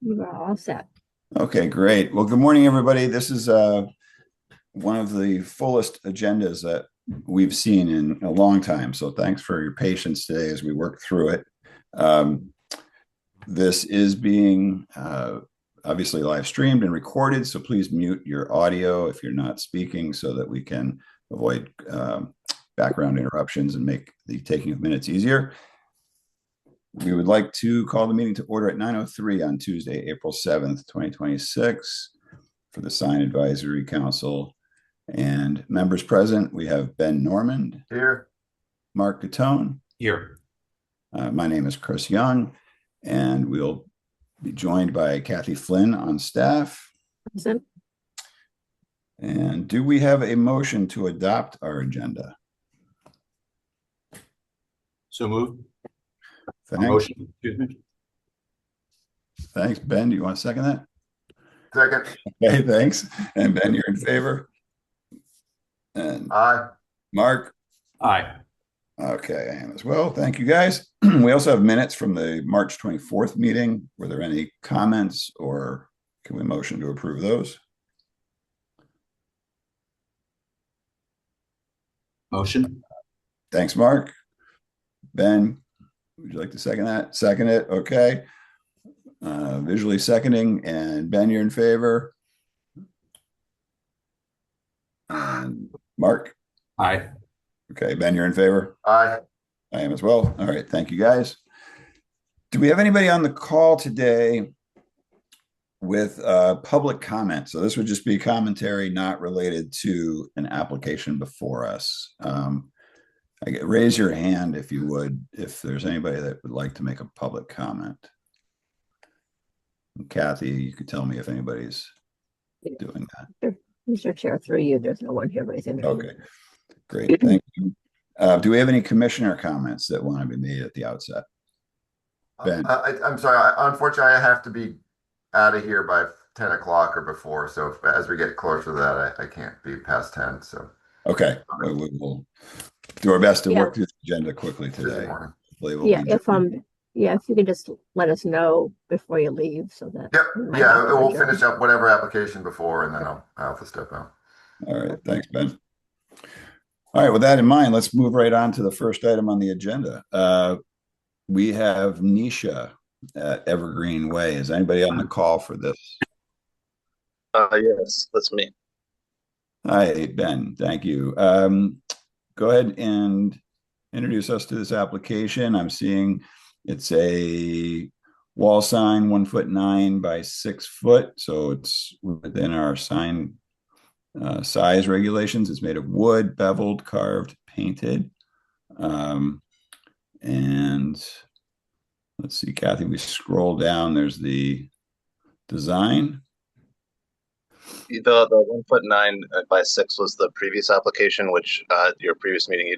You are all set. Okay, great. Well, good morning, everybody. This is one of the fullest agendas that we've seen in a long time. So thanks for your patience today as we work through it. Um, this is being obviously live streamed and recorded, so please mute your audio if you're not speaking so that we can avoid background interruptions and make the taking of minutes easier. We would like to call the meeting to order at 9:03 on Tuesday, April 7th, 2026 for the Sign Advisory Council. And members present, we have Ben Normand, Here. Mark Gatone. Here. My name is Chris Young, and we'll be joined by Kathy Flynn on staff. Present. And do we have a motion to adopt our agenda? So moved. Thanks. Motion. Excuse me. Thanks. Ben, do you want to second that? Second. Okay, thanks. And Ben, you're in favor? And Aye. Mark? Aye. Okay, I am as well. Thank you, guys. We also have minutes from the March 24th meeting. Were there any comments or can we motion to approve those? Motion. Thanks, Mark. Ben, would you like to second that? Second it. Okay. Visually seconding. And Ben, you're in favor? And Mark? Aye. Okay, Ben, you're in favor? Aye. I am as well. All right. Thank you, guys. Do we have anybody on the call today with public comment? So this would just be commentary not related to an application before us. Raise your hand if you would, if there's anybody that would like to make a public comment. And Kathy, you could tell me if anybody's doing that. Mr. Chair, through you, there's no one here raising their hand. Okay, great. Thank you. Do we have any commissioner comments that want to be made at the outset? Ben. I'm sorry. Unfortunately, I have to be out of here by 10 o'clock or before. So as we get closer to that, I can't be past 10. So okay, we will do our best to work through the agenda quickly today. If you can just let us know before you leave so that. Yep. We'll finish up whatever application before, and then I'll have to step out. All right. Thanks, Ben. All right. With that in mind, let's move right on to the first item on the agenda. We have Nisha at Evergreen Way. Is anybody on the call for this? Yes, that's me. Hi, Ben. Thank you. Go ahead and introduce us to this application. I'm seeing it's a wall sign, 1'9" by 6 foot. So it's within our sign size regulations. It's made of wood, beveled, carved, painted. And let's see, Kathy, we scroll down. There's the design. The 1'9" by 6 was the previous application, which your previous meeting,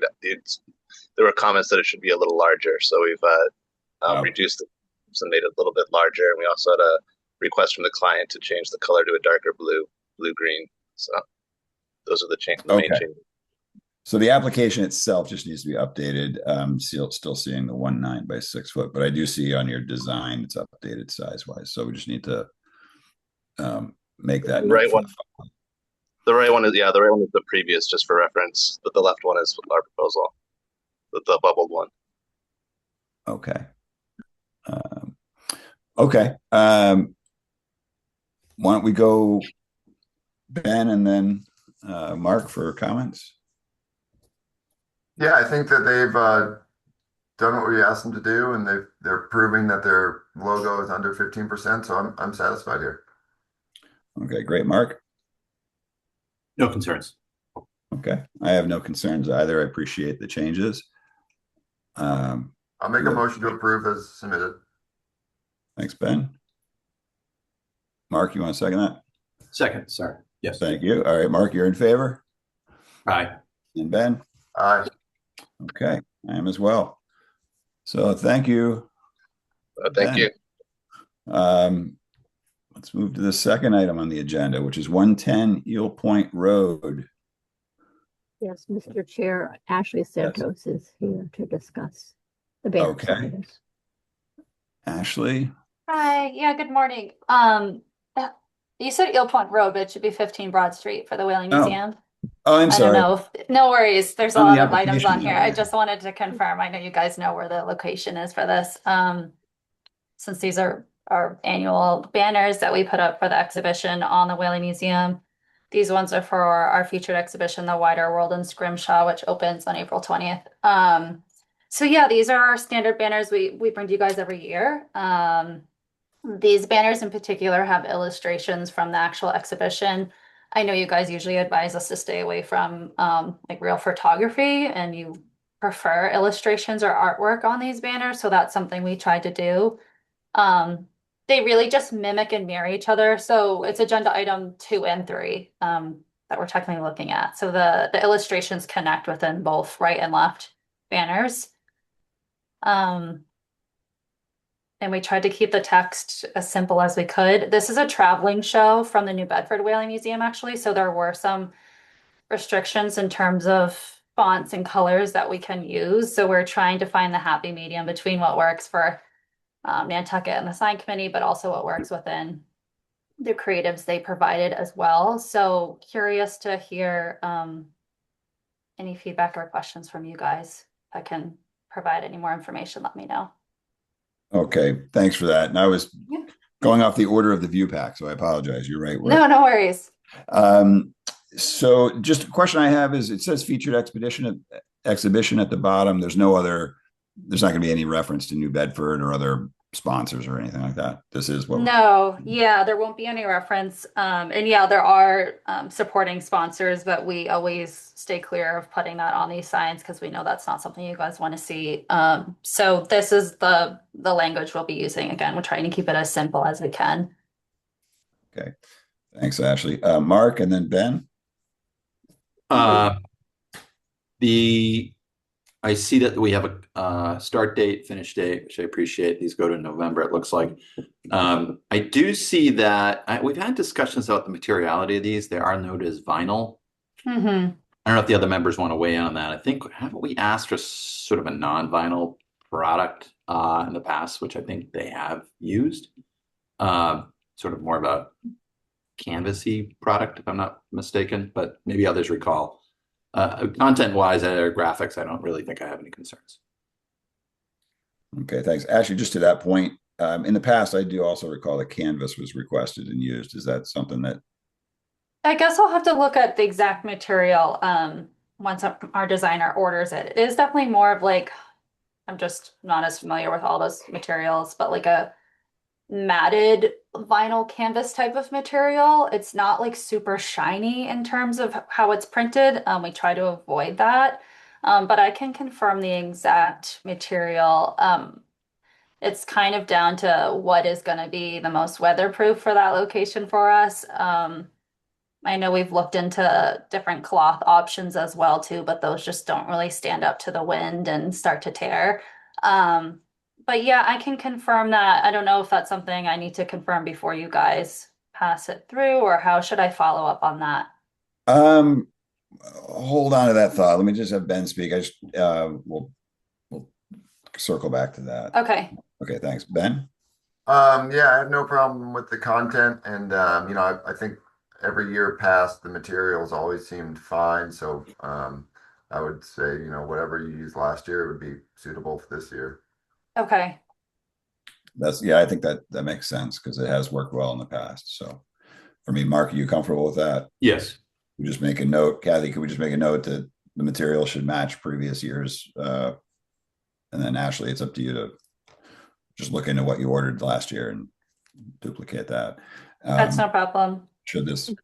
there were comments that it should be a little larger. So we've reduced it and made it a little bit larger. And we also had a request from the client to change the color to a darker blue-green. So those are the main changes. So the application itself just needs to be updated. Still seeing the 1'9" by 6 foot, but I do see on your design it's updated size-wise. So we just need to make that right one. The right one is the previous, just for reference. But the left one is our proposal, the bubbled one. Okay. Okay. Why don't we go Ben and then Mark for comments? Yeah, I think that they've done what we asked them to do, and they're proving that their logo is under 15%. So I'm satisfied here. Okay, great. Mark? No concerns. Okay. I have no concerns either. I appreciate the changes. I'll make a motion to approve as submitted. Thanks, Ben. Mark, you want to second that? Second, sorry. Yes. Thank you. All right, Mark, you're in favor? Aye. And Ben? Aye. Okay, I am as well. So thank you. Thank you. Let's move to the second item on the agenda, which is 110 Eel Point Road. Yes, Mr. Chair, Ashley Santos is here to discuss the banner. Okay. Ashley? Hi, yeah, good morning. You said Eel Point Road, but it should be 15 Broad Street for the Whaling Oh, Museum. I'm I don't sorry. know no worries. There's a On the lot of items application on here. there, I yeah. just wanted to confirm. I know you guys know where the location is for this. Since these are our annual banners that we put up for the exhibition on the Whaling Museum. These ones are for our featured exhibition, The Wider World in Scrimshaw, which opens on April 20th. So yeah, these are our standard banners we bring to you guys every year. These banners in particular have illustrations from the actual exhibition. I know you guys usually advise us to stay away from like real photography and you prefer illustrations or artwork on these banners, so that's something we tried to do. Um, they really just mimic and mirror each other. So it's agenda item 2 and 3 that we're technically looking at. So the illustrations connect within both right and left banners. Um, and we tried to keep the text as simple as we could. This is a traveling show from the New Bedford Whaling Museum, actually. So there were some restrictions in terms of fonts and colors that we can use. So we're trying to find the happy medium between what works for Nantucket and the sign committee, but also what works within the creatives they provided as well. So curious to hear any feedback or questions from you guys. If I can provide any more information, let me know. Okay, thanks for that. And I was Yeah. going off the order of the view pack, so I apologize. You're right. No worries. So just a question I have is, it says featured exhibition at the bottom. There's not going to be any reference to New Bedford or other sponsors or anything like that. This is what. No, yeah, there won't be any reference. And yeah, there are supporting sponsors, but we always stay clear of putting that on these signs because we know that's not something you guys want to see. So this is the language we'll be using. Again, we're trying to keep it as simple as we can. Okay, thanks, Ashley. Mark, and then Ben. I see that we have a start date, finish date, which I appreciate. These go to November, it looks like. I do see that we've had discussions about the materiality of these. They are noted as vinyl. Mm-hmm. I don't know if the other members want to weigh in on that. I think, haven't we asked for sort of a non-vinyl product in the past, which I think they have used? Sort of more of a canvasy product, if I'm not mistaken, but maybe others recall. Content-wise or graphics, I don't really think I have any concerns. Okay, thanks. Actually, just to that point, in the past, I do also recall that canvas was requested and used. Is that something that? I guess I'll have to look at the exact material once our designer orders it. It is definitely more of like, I'm just not as familiar with all those materials, but like a matted vinyl canvas type of material. It's not like super shiny in terms of how it's printed. We try to avoid that. But I can confirm the exact material. It's kind of down to what is going to be the most weatherproof for that location for us. I know we've looked into different cloth options as well too, but those just don't really stand up to the wind and start to tear. But yeah, I can confirm that. I don't know if that's something I need to confirm before you guys pass it through, or how should I follow up on that? Hold on to that thought. Let me just have Ben speak. We'll circle back to that. Okay. Okay, thanks. Ben? Yeah, I have no problem with the content, and I think every year past the materials always seemed fine. So I would say, whatever you used last year would be suitable for this year. Okay. I think that makes sense because it has worked well in the past. So for me, Mark, are you comfortable with that? Yes. We just make a note. Kathy, could we just make a note that the material should match previous years? And then Ashley, it's up to you to just look into what you ordered last year and duplicate that. That's no problem. Should this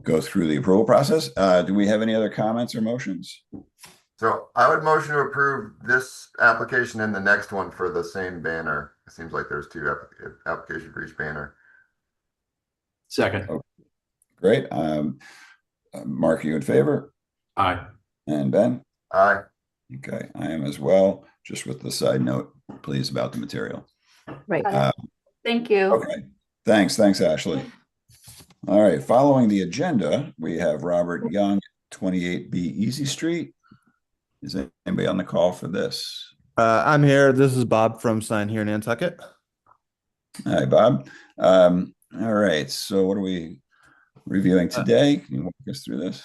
go through the approval process? Do we have any other comments or motions? So I would motion to approve this application and the next one for the same banner. It seems like there's two applications for each banner. Second. Okay. Great. Mark, you in favor? Aye. And Ben? Aye. Okay, I am as well. Just with the side note, please, about the material. Right. Thank you. Okay, thanks, Ashley. All right, following the agenda, we have Robert Young, 28B Easy Street. Is anybody on the call for this? I'm here. This is Bob from Sign here in Nantucket. Hi, Bob. All right. So what are we reviewing today? Can you walk us through this?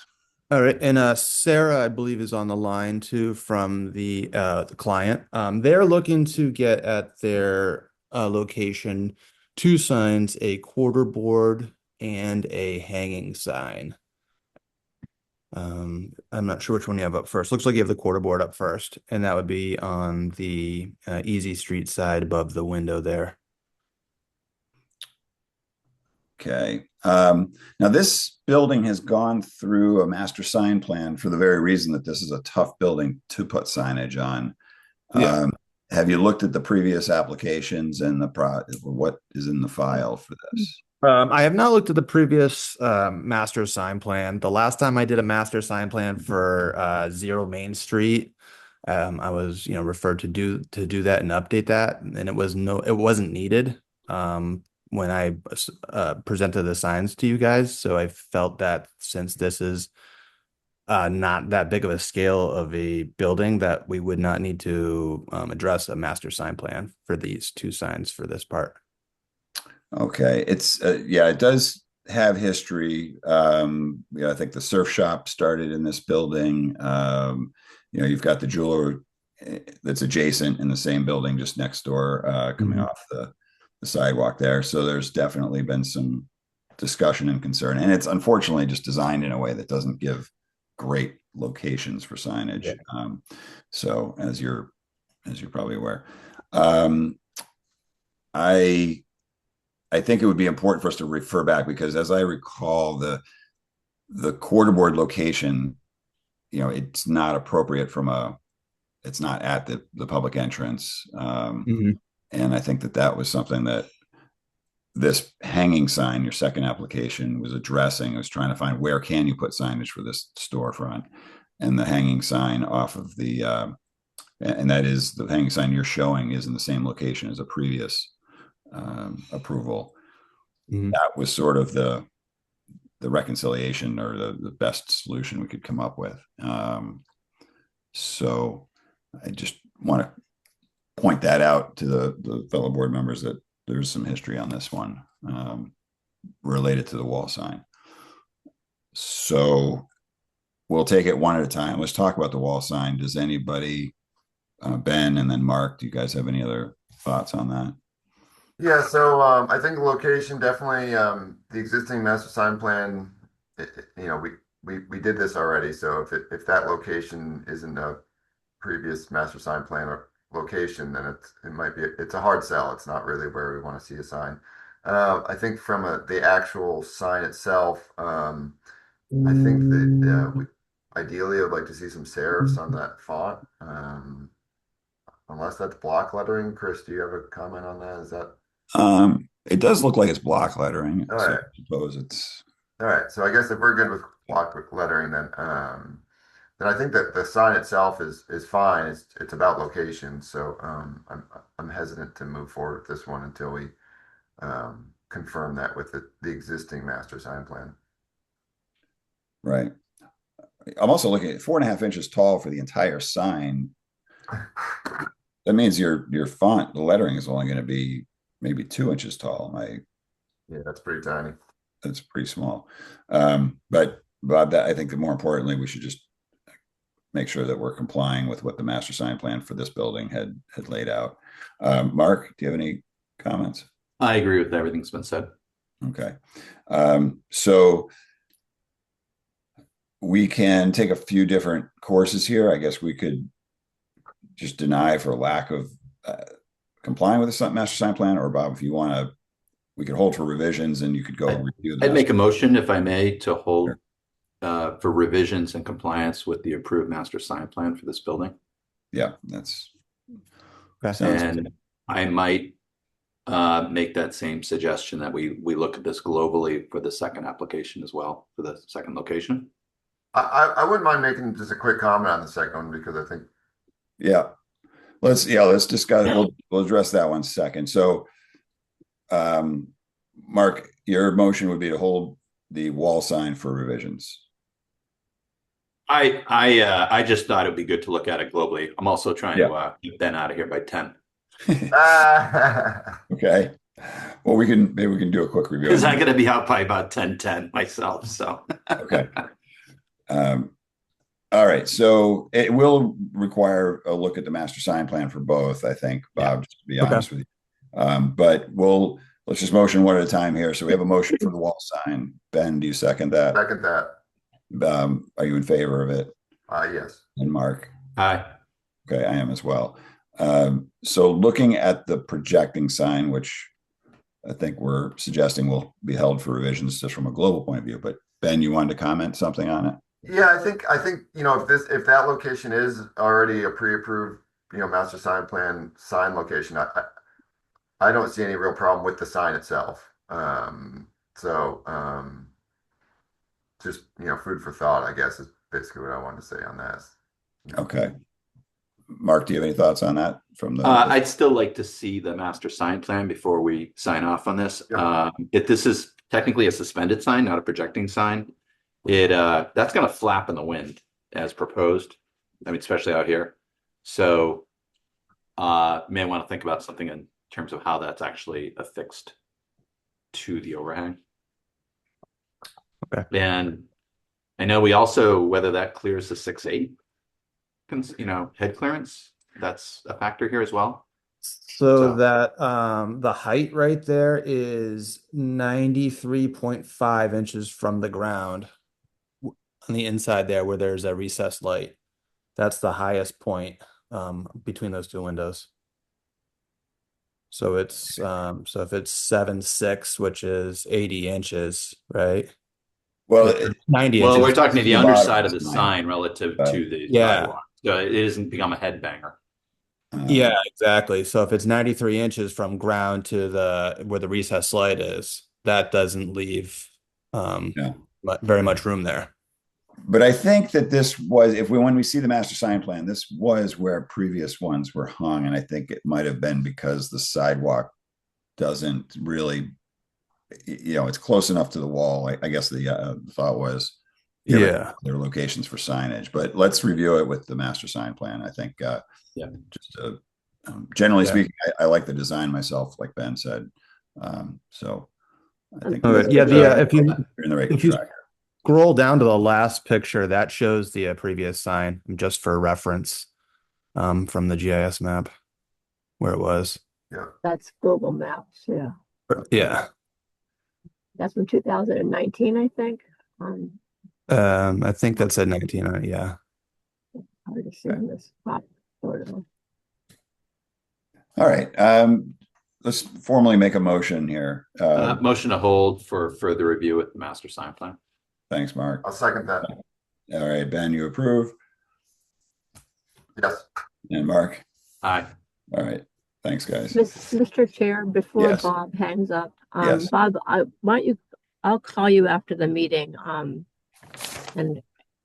All right, and Sarah, I believe, is on the line too from the client. They're looking to get at their location two signs, a quarter board and a hanging sign. I'm not sure which one you have up first. Looks like you have the quarter board up first, and that would be on the Easy Street side above the window there. Okay. Now this building has gone through a master sign plan for the very reason that this is a tough building to put signage on. Yeah. Have you looked at the previous applications and what is in the file for this? I have not looked at the previous master sign plan. The last time I did a master sign plan for Zero Main Street, I was referred to do that and update that, and it wasn't needed when I presented the signs to you guys. So I felt that since this is not that big of a scale of a building, that we would not need to address a master sign plan for these two signs for this part. Okay, it's yeah, it does have history. I think the surf shop started in this building. You've got the jeweler that's adjacent in the same building, just next door, coming off the sidewalk there. So there's definitely been some discussion and concern, and it's unfortunately just designed in a way that doesn't give great locations for signage. Yeah. So as you're probably aware, I think it would be important for us to refer back because, as I recall, the quarterboard location, it's not appropriate it's not at the public entrance, and I think that was something that this hanging sign, your second application, was addressing. It was trying to find where can you put signage for this storefront, and the hanging sign off of and that is the hanging sign you're showing is in the same location as a previous approval. That was sort of the reconciliation or the best solution we could come up with. So I just want to point that out to the fellow board members that there's some history on this one related to the wall sign. So we'll take it one at a time. Let's talk about the wall sign. Does anybody, Ben and then Mark, do you guys have any other thoughts on that? Yeah, so I think the location definitely, the existing master sign plan, we did this already. So if that location isn't a previous master sign plan or location, then it's a hard sell. It's not really where we want to see a sign. I think from the actual sign itself, I think that ideally I'd like to see some serifs on that font. Unless that's block lettering. Chris, do you have a comment on that? Is that? It does look like it's block lettering. All so right. I suppose it's all right. So I guess if we're good with block lettering, then I think that the sign itself is fine. It's about location. So I'm hesitant to move forward with this one until we confirm that with the existing master sign plan. right. I'm also looking at 4.5 inches tall for the entire sign. That means your font, the lettering is only going to be maybe 2 inches tall. Yeah, that's pretty tiny. That's pretty small. But Bob, I think that more importantly, we should just make sure that we're complying with what the master sign plan for this building had laid out. Mark, do you have any comments? I agree with everything that's been said. Okay. So we can take a few different courses here. I guess we could just deny for lack of complying with the master sign plan, or Bob, if you want to, we could hold for revisions and you could go review I'd make a motion, if I may, to hold for revisions and compliance with the approved master sign plan for this building. Yeah, sounds and good. I might make that same suggestion that we look at this globally for the second application as well, for the second location. I wouldn't mind making just a quick comment on the second one because I think. Yeah. Let's discuss. We'll address that one second. So, Mark, your motion would be to hold the wall sign for revisions. I just thought it'd be good to look at it globally. I'm also trying to get Ben out of here by 10. Okay. Well, maybe we can do a quick review. Because I'm going to be out by about 10:10 myself. So Okay. All right. So it will require a look at the master sign plan for both, I think, Bob, just to be honest with you. But let's just motion one at a time here. So we have a motion for the wall sign. Ben, do you second that? Second that. Are you in favor of it? Yes. And Mark? hi. Okay, I am as well. So looking at the projecting sign, which I think we're suggesting will be held for revisions just from a global point of view. But Ben, you wanted to comment something on it? Yeah, I think if that location is already a pre-approved master sign plan sign location, I don't see any real problem with the sign itself. Just food for thought, I guess, is basically what I wanted to say on that. Okay. Mark, do you have any thoughts on that from the? I'd still like to see the master sign plan before we sign off on this. Yeah. If this is technically a suspended sign, not a projecting sign, that's going to flap in the wind as proposed. I mean, especially out here. So may want to think about something in terms of how that's actually affixed to the overhang. Okay. And I know we also, whether that clears the 6'8", head clearance, that's a factor here as well. So that the height right there is 93.5 inches from the ground on the inside there where there's a recessed light. That's the highest point between those two windows. So it's so if it's 7'6", which is 80 inches, right? Well, 90 Well, inches. we're talking to the the bottom underside of of the the sign. sign relative to the Yeah. sidewalk. So it isn't become a headbanger. Yeah, exactly. So if it's 93 inches from ground to where the recessed light is, that doesn't leave very much room there. But I think that this was, when we see the master sign plan, this was where previous ones were hung. And I think it might have been because the sidewalk doesn't really, it's close enough to the wall. I guess the thought was, there are locations for signage, but let's review it with the master sign plan. I think, just generally speaking, I like the design myself, like Ben said. So I think if you you're in the right track. Scroll down to the last picture, that shows the previous sign, just for reference, from the GIS map where it was. Yeah. That's Google Maps. Yeah. Yeah. That's from 2019, I think. I think that said 19 on it. Yeah. Hard to see in this spot, sort of. All right. Let's formally make a motion here. Motion to hold for further review with the master sign plan. Thanks, Mark. I'll second that. All right, Ben, you approve? Yes. And Mark? Aye. All right. Thanks, guys. Mr. Chair, before Yes. Bob hangs up, Yes. Bob, I'll call you after the meeting and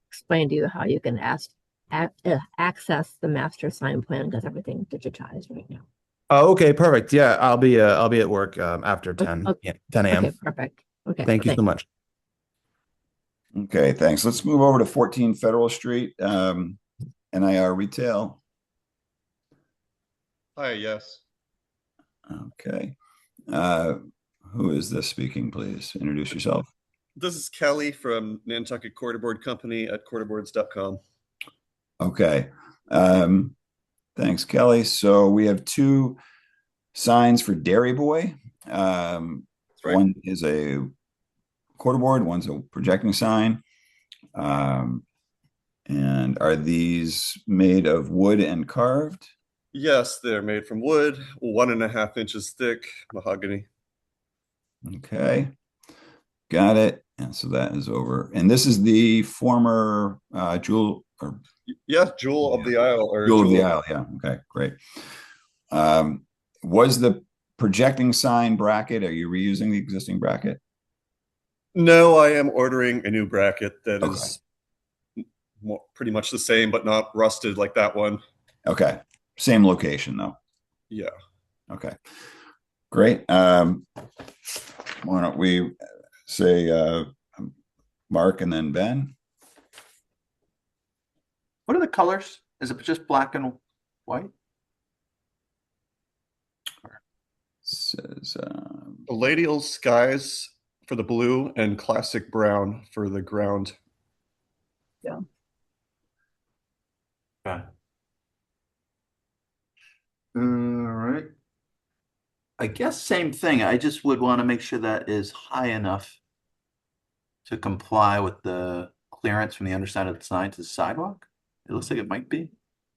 explain to you how you can access the master sign plan because everything's digitized right now. Oh, okay, perfect. Yeah, I'll be at work after 10 a.m. Okay, perfect. Okay. Thank you so much. Okay, thanks. Let's move over to 14 Federal Street, NIR Retail. Hi, yes. Okay. Who is this speaking, please? Introduce yourself. This is Kelly from Nantucket Quarterboard Company at quarterboards.com. Okay. Thanks, Kelly. So we have two signs for Dairy Boy. Right. One is a quarterboard, one's a projecting sign. And are these made of wood and carved? Yes, they're made from wood, 1.5 inches thick, mahogany. Okay. Got it. And so that is over. And this is the former Jewel or Jewel of the Isle. Or Jewel of the Isle. Yeah. Okay, great. Was the projecting sign bracket, are you reusing the existing bracket? No, I am ordering a new bracket that is pretty much the same, but not rusted like that one. Okay. Same location though. Yeah. Okay. Great. Why don't we say Mark and then Ben? What are the colors? Is it just black and white? Says Palladial skies for the blue and classic brown for the ground. Okay. All right. I guess same thing. I just would want to make sure that is high enough to comply with the clearance from the underside of the sign to the sidewalk. It looks like it might be.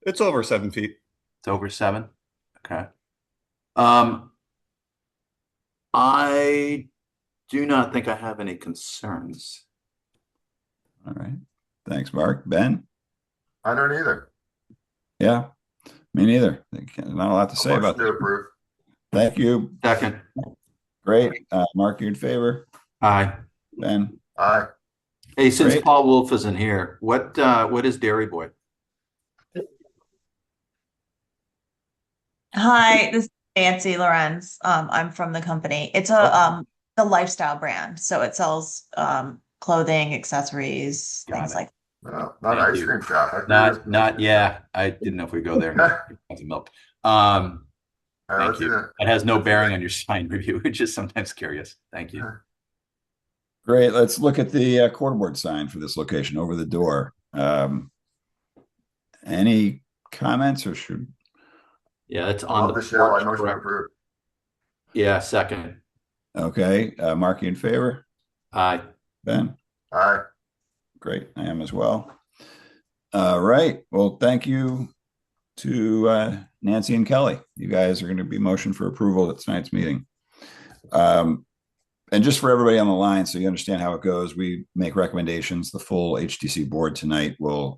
It's over 7 feet. It's over 7. Okay. I do not think I have any concerns. All right. Thanks, Mark. Ben? I don't either. Yeah, me neither. Not a lot to say Motion about to this. approve. Thank you. Second. Great. Mark, you in favor? Aye. Ben? Aye. Hey, since Great. Paul Wolf isn't here, what is Dairy Boy? Hi, this is Nancy Lorenz. I'm from the company. It's a the lifestyle brand, so it sells clothing, accessories, Got things it. like. Not Thank ice you. cream shop. I thought it was- Not yeah. I didn't know if we go there. Milk. All right, Thank let's do you. that. It has no bearing on your sign review. It's just sometimes curious. Thank you. Great. Let's look at the quarterboard sign for this location over the door. Any comments or should? Yeah, it's I on love the the shell. I porch, motion to correct? approve. Yeah, second. Okay. Mark, you in favor? Aye. Ben? Aye. Great. I am as well. All right. Well, thank you to Nancy and Kelly. You guys are going to be motioned for approval at tonight's meeting. And just for everybody on the line, so you understand how it goes, we make recommendations. The full HDC board tonight will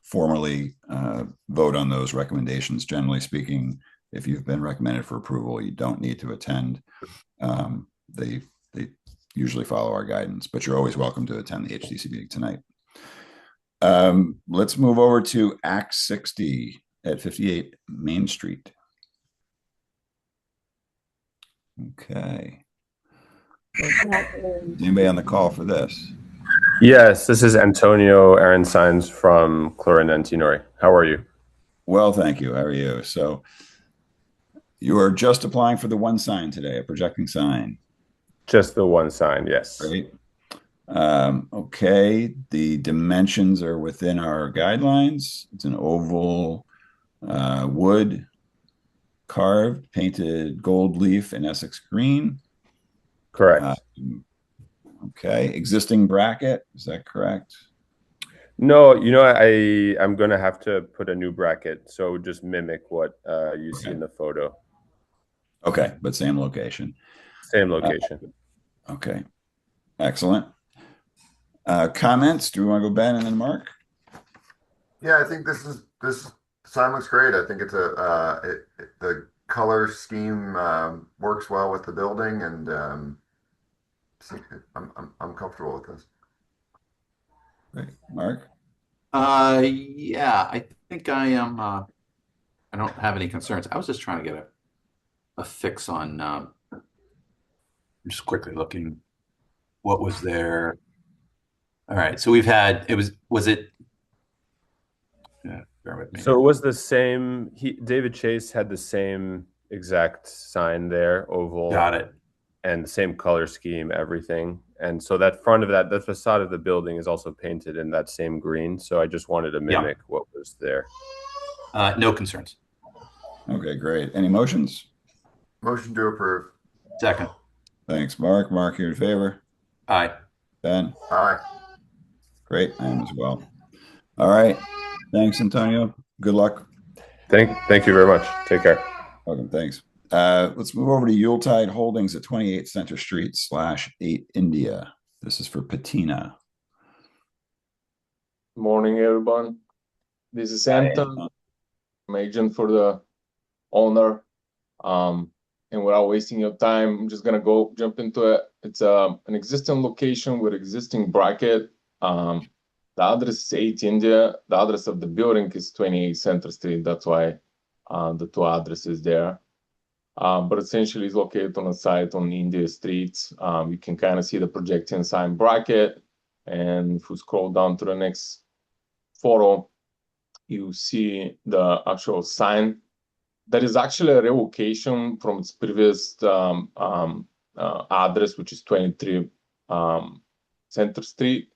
formally vote on those recommendations. Generally speaking, if you've been recommended for approval, you don't need to attend. They usually follow our guidance, but you're always welcome to attend the HDC meeting tonight. Let's move over to Act 60 at 58 Main Street. Okay. Is anybody on the call for this? Yes, this is Antonio Aronsigns from Clorin Antinori. How are you? Well, thank you. How are you? So you are just applying for the one sign today, a projecting sign. Just the one sign, yes. Great. Okay. The dimensions are within our guidelines. It's an oval wood carved, painted gold leaf in Essex green. Correct. Okay. Existing bracket. Is that correct? No, I'm going to have to put a new bracket, so just mimic what you see in the photo. Okay. But same location. Same location. Okay. Excellent. Comments? Do we want to go Ben and then Mark? Yeah, I think this sign looks great. I think it's the color scheme works well with the building, and I'm comfortable with this. Great. Mark? Yeah, I think I am. I don't have any concerns. I was just trying to get a fix on. I'm just quickly looking. What was there? All right, so we've had. Was it? Yeah, bear with me. So it was the same. David Chase had the same exact sign there, oval. Got it. And the same color scheme, everything. And so that front of that, the facade of the building is also painted in that same green. So I just wanted to mimic what was there. No concerns. Okay, great. Any motions? Motion to approve. Second. Thanks, Mark. Mark, you're in favor? Aye. Ben? Aye. Great. I am as well. All right. Thanks, Antonio. Good luck. Thank you very much. Take care. Welcome. Thanks. Let's move over to Yuletide Holdings at 28 Center Street /8 India. This is for Patina. Morning, everyone. This is Anton. I'm agent for the owner. And without wasting your time, I'm just gonna jump into it. It's an existing location with existing bracket. The address is 8 India. The address of the building is 28 Center Street. That's why the two addresses there. But essentially it's located on a site on India Street. You can kind of see the projecting sign bracket. And if we scroll down to the next photo, you see the actual sign. That is actually a revocation from its previous address, which is 23 Center Street.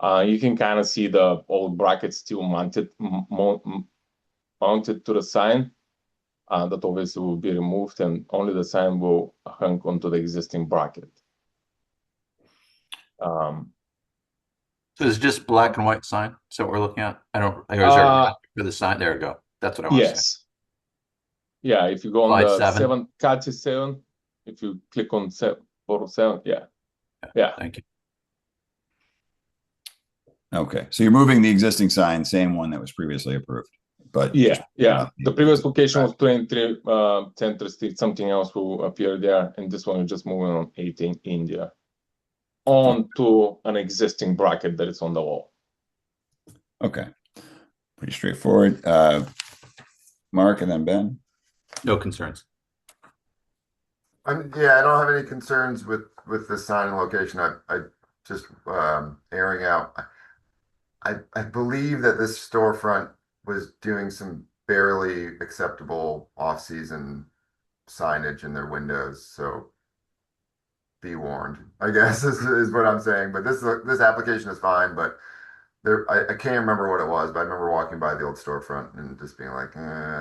You can kind of see the old bracket still mounted to the sign. That obviously will be removed, and only the sign will hang onto the existing bracket. So it's just black and white sign. So what we're looking at. I don't. Or is there a graphic for the sign? There we go. That's what I want to say. Yes. Yeah, if you go on Slide the 7. CAT 7, if you click on photo 7, yeah. Thank you. Okay, so you're moving the existing sign, same one that was previously approved, but Yeah. The previous location was 23 Center Street. Something else will appear there, and this one is just moving on 18 India onto an existing bracket that is on the wall. Okay, pretty straightforward. Mark and then Ben. No concerns. I don't have any concerns with the sign and location. I just airing out. I believe that this storefront was doing some barely acceptable off-season signage in their windows, so be warned, I guess is what I'm saying. But this application is fine, but I can't remember what it was, but I remember walking by the old storefront and just being like,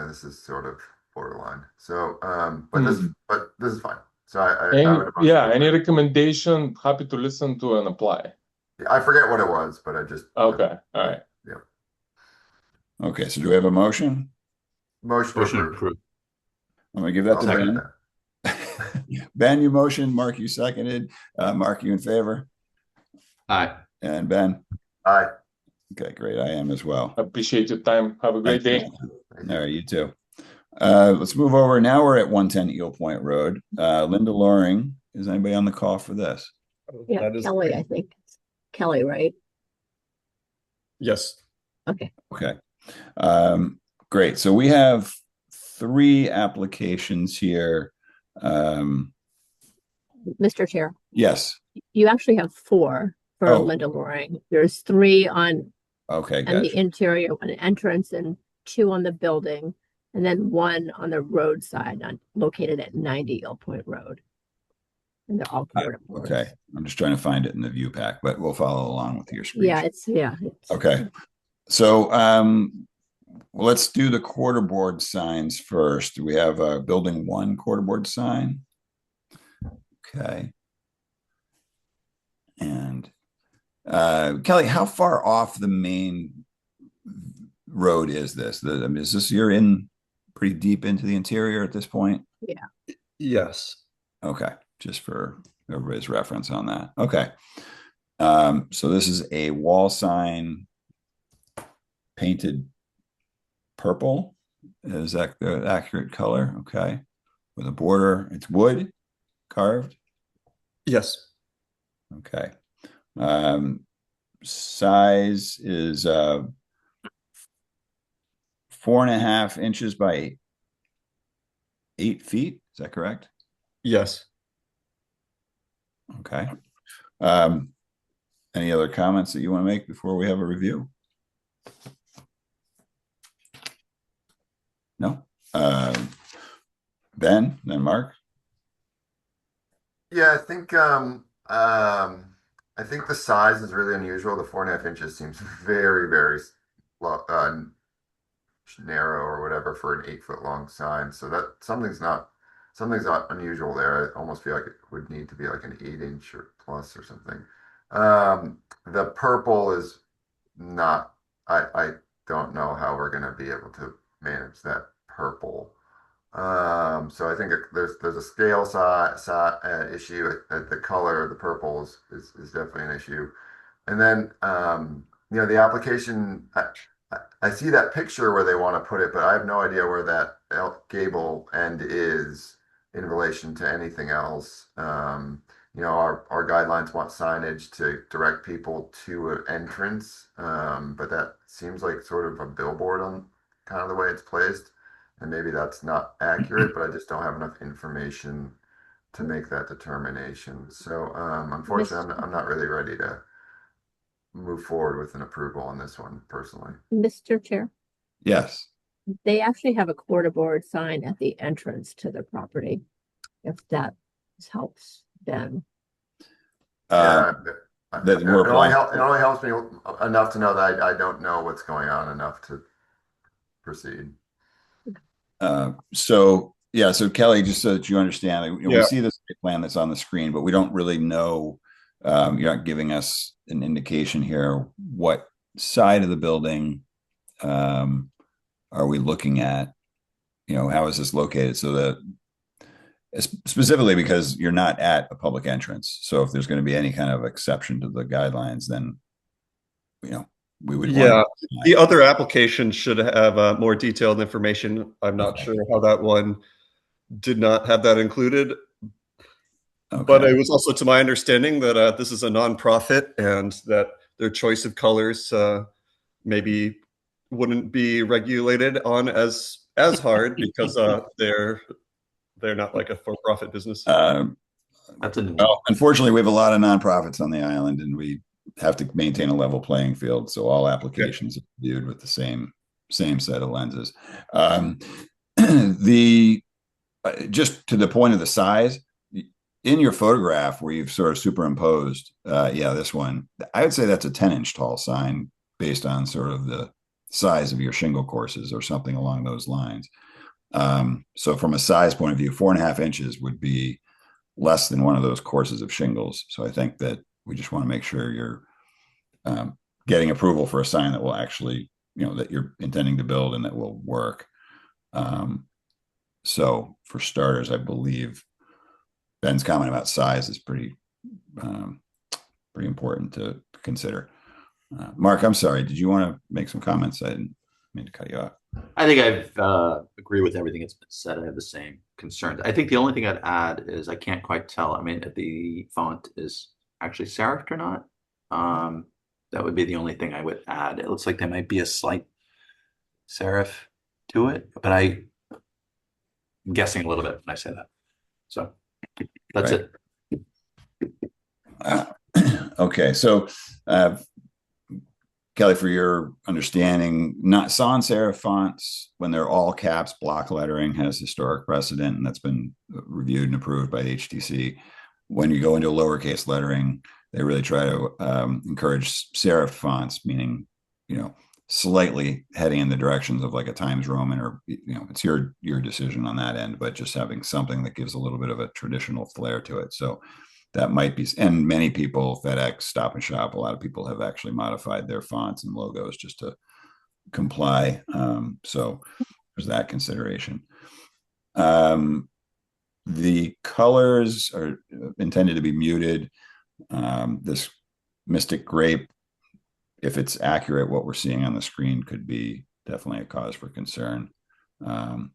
this is sort of borderline. So, but this is fine. So any recommendation? Happy to listen to and apply. I forget what it was, but I just okay. All right. Yeah. Okay, so do we have a motion? Motion approved. I'm gonna give that to Ben. Ben, you motioned. Mark, you seconded. Mark, you in favor? Aye. And Ben? Aye. Okay, great. I am as well. Appreciate your time. Have a great day. All right, you too. Let's move over. Now we're at 110 Eel Point Road. Linda Loring, is anybody on the call for this? Yeah, Kelly, I think. Kelly, right? Yes. Okay. Okay. Great. So we have 3 applications here. Mr. Chair. Yes. You actually have 4 for Linda Loring. There's 3 on the interior, an entrance, and 2 on the building, and then 1 on the roadside located at 90 Eel Point Road. And they're all covered up. Okay. I'm just trying to find it in the view pack, but we'll follow along with your screen. Yeah, Okay. So let's do the quarterboard signs first. We have a building 1 quarterboard sign. Okay. And Kelly, how far off the main road is this? Is this, you're in pretty deep into the interior at this point? Yeah. Yes. Okay. Just for everybody's reference on that. Okay. So this is a wall sign painted purple. Is that the accurate color? Okay. With a border. It's wood carved? Yes. Okay. Size is 4.5 inches by 8 feet. Is that correct? Yes. Okay. Any other comments that you want to make before we have a review? No. Ben, then Mark. Yeah, I think the size is really unusual. The 4.5 inches seems very, very narrow or whatever for an 8-foot long sign. So that something's not unusual there. I almost feel like it would need to be like an 8-inch or plus or something. The purple is not. I don't know how we're going to be able to manage that purple. So I think there's a scale issue. The color of the purple is definitely an issue. And then the application, I see that picture where they want to put it, but I have no idea where that gable end is in relation to anything else. Our guidelines want signage to direct people to an entrance, but that seems like sort of a billboard on kind of the way it's placed. And maybe that's not accurate, but I just don't have enough information to make that determination. So unfortunately, I'm not really ready to move forward with an approval on this one personally. Mr. Chair. Yes. They actually have a quarterboard sign at the entrance to the property. If that This helps Ben. Uh, that we're applying. It only helps me enough to know that I don't know what's going on enough to proceed. So Kelly, just so that you understand, we Yeah. see the site plan that's on the screen, but we don't really know. You're not giving us an indication here. What side of the building are we looking at? How is this located? So that specifically because you're not at a public entrance. So if there's going to be any kind of exception to the guidelines, then we would Yeah, want the other application should have more detailed information. I'm not Okay. sure how that one did not have that included. Okay. But it was also to my understanding that this is a nonprofit and that their choice of colors maybe wouldn't be regulated on as hard because they're not like a for-profit business. That's a new one. Well, unfortunately, we have a lot of nonprofits on the island, and we have to maintain a level playing field. So all applications are viewed with the same set of lenses. Just to the point of the size, in your photograph where you've sort of superimposed, this one, I would say that's a 10-inch tall sign based on sort of the size of your shingle courses or something along those lines. So from a size point of view, 4.5 inches would be less than one of those courses of shingles. So I think that we just want to make sure you're getting approval for a sign that will actually, that you're intending to build and that will work. So for starters, I believe Ben's comment about size is pretty important to consider. Mark, I'm sorry. Did you want to make some comments? I didn't mean to cut you off. I think I agree with everything that's been said. I have the same concerns. I think the only thing I'd add is I can't quite tell. I mean, if the font is actually serifed or not. That would be the only thing I would add. It looks like there might be a slight serif to it, but I'm guessing a little bit when I say that. So that's Right. it. Okay, so Kelly, for your understanding, not sans serif fonts, when they're all caps, block lettering has historic precedent, and that's been reviewed and approved by the HDC. When you go into lowercase lettering, they really try to encourage serif fonts, meaning, slightly heading in the directions of like a Times Roman, or, it's your decision on that end, but just having something that gives a little bit of a traditional flair to it. So that might be, and many people, FedEx, Stop and Shop, a lot of people have actually modified their fonts and logos just to comply. So there's that consideration. The colors are intended to be muted. This Mystic Grape, if it's accurate, what we're seeing on the screen could be definitely a cause for concern.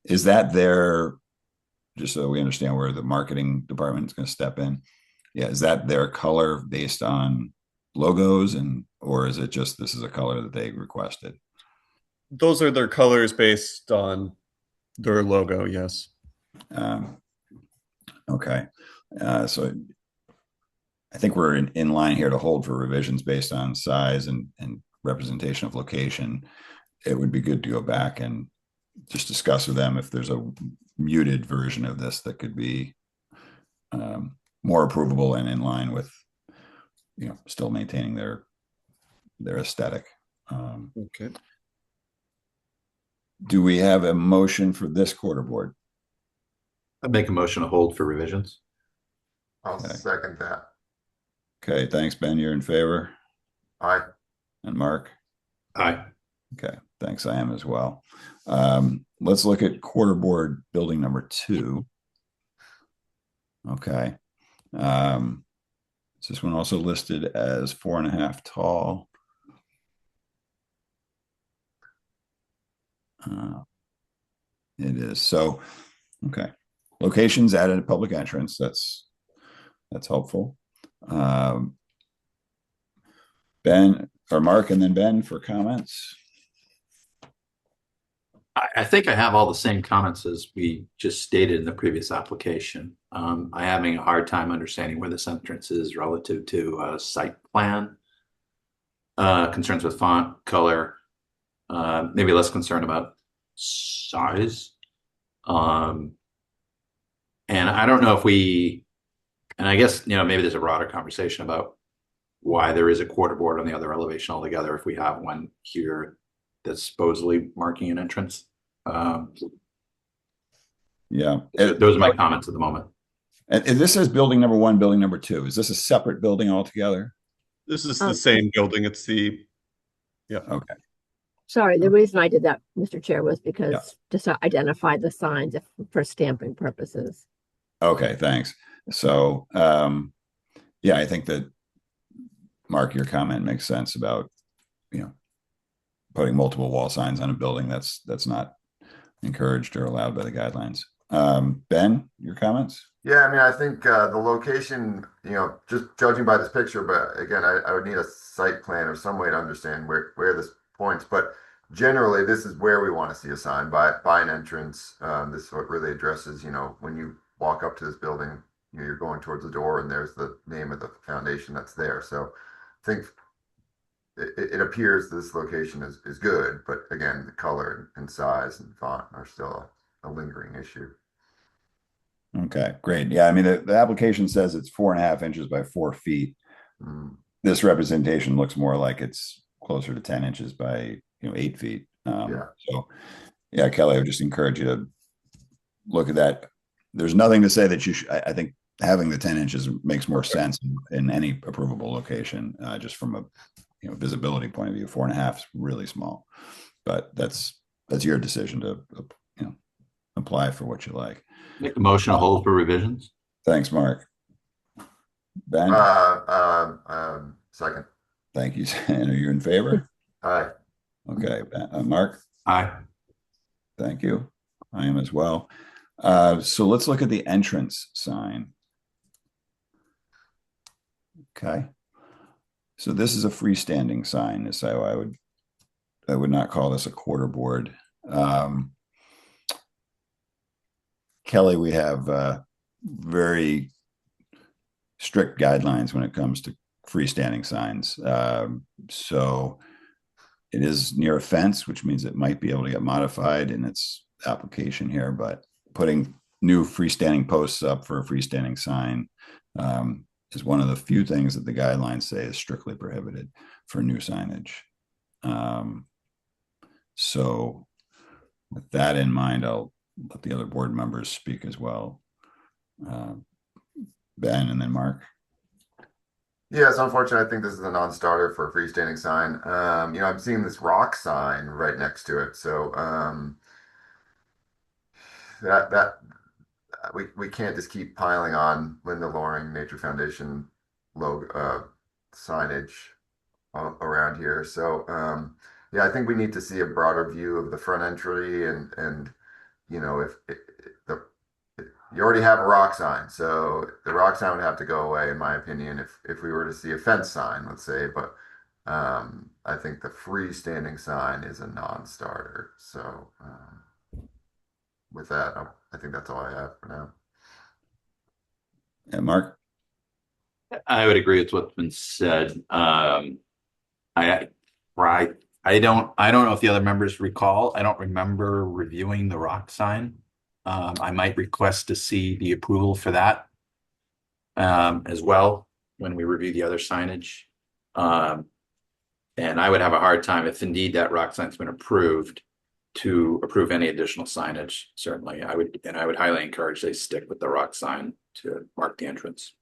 Is that there, just so we understand where the marketing department is going to step in? Yeah, is that their color based on logos, or is it just this is a color that they requested? Those are their colors based on their logo, yes. Okay. So I think we're in line here to hold for revisions based on size and representation of location. It would be good to go back and just discuss with them if there's a muted version of this that could be more approvable and in line with, still maintaining their aesthetic. Okay. Do we have a motion for this quarter board? I'd make a motion to hold for revisions. I'll second that. Okay, thanks, Ben. You're in favor? Aye. And Mark? Aye. Okay, thanks. I am as well. Let's look at quarter board building number 2. Okay. Is this one also listed as 4.5 tall? It is. So, okay. Locations added at public entrance. That's helpful. Ben or Mark, and then Ben for comments. I think I have all the same comments as we just stated in the previous application. I'm having a hard time understanding where this entrance is relative to site plan. Concerns with font, color, maybe less concerned about size. And I don't know if we And I guess, maybe there's a broader conversation about why there is a quarter board on the other elevation altogether if we have one here that's supposedly marking an entrance. Yeah. Those are my comments at the moment. And this says building number 1, building number 2. Is this a separate building altogether? This is the same building. It's the, yeah. Okay. Sorry, the reason I did that, Mr. Chair, was because Yeah. just to identify the signs for stamping purposes. Okay, thanks. So, yeah, I think that, Mark, your comment makes sense about, putting multiple wall signs on a building. That's not encouraged or allowed by the guidelines. Ben, your comments? Yeah, I mean, I think the location, just judging by this picture, but again, I would need a site plan or some way to understand where this points. But generally, this is where we want to see a sign by an entrance. This is what really addresses, when you walk up to this building, you're going towards the door and there's the name of the foundation that's there. So I think it appears this location is good, but again, the color and size and font are still a lingering issue. Okay, great. Yeah, I mean, the application says it's 4.5 inches by 4 feet. This representation looks more like it's closer to 10 inches by 8 feet. So yeah, Kelly, I would just encourage you to look at that. There's nothing to say that you should. I think having the 10 inches makes more sense in any approvable location, just from a visibility point of view. 4.5 is really small, but that's your decision to apply for what you like. Make the motion to hold for revisions. Thanks, Mark. Ben? Second. Thank you. And are you in favor? Aye. Okay. Mark? Aye. Thank you. I am as well. So let's look at the entrance sign. Okay. So this is a freestanding sign. So I would not call this a quarter board. Kelly, we have very strict guidelines when it comes to freestanding signs. So it is near a fence, which means it might be able to get modified in its application here, but putting new freestanding posts up for a freestanding sign is one of the few things that the guidelines say is strictly prohibited for new signage. So with that in mind, I'll let the other board members speak as well. Ben and then Mark. Yeah, it's unfortunate. I think this is a non-starter for a freestanding sign. I'm seeing this rock sign right next to it. So that we can't just keep piling on Linda Loring Nature Foundation logo signage around here. So yeah, I think we need to see a broader view of the front entry and if you already have a rock sign, so the rock sign would have to go away, in my opinion, if we were to see a fence sign, let's say. But I think the freestanding sign is a non-starter. So with that, I think that's all I have for now. And Mark? I would agree with what's been said. I don't know if the other members recall. I don't remember reviewing the rock sign. I might request to see the approval for that as well when we review the other signage. And I would have a hard time, if indeed that rock sign's been approved, to approve any additional signage. Certainly, I would highly encourage they stick with the rock sign to mark the entrance.